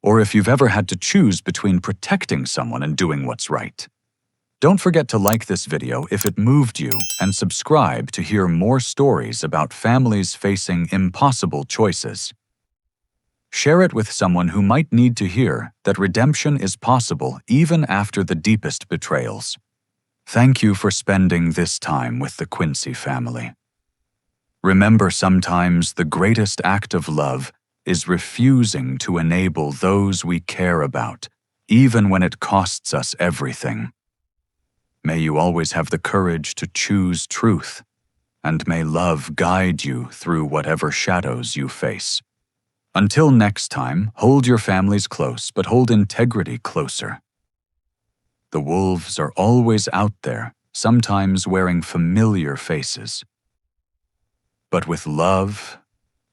or if you've ever had to choose between protecting someone and doing what's right. Don't forget to like this video if it moved you, and subscribe to hear more stories about families facing impossible choices. Share it with someone who might need to hear that redemption is possible even after the deepest betrayals. Thank you for spending this time with the Quincy family. Remember, sometimes the greatest act of love is refusing to enable those we care about, even when it costs us everything. May you always have the courage to choose truth, and may love guide you through whatever shadows you face. Until next time, hold your families close, but hold integrity closer. The wolves are always out there, sometimes wearing familiar faces. But with love,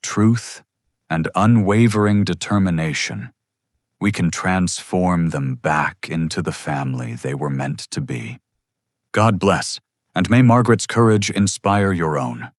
truth, and unwavering determination, we can transform them back into the family they were meant to be. God bless, and may Margaret's courage inspire your own.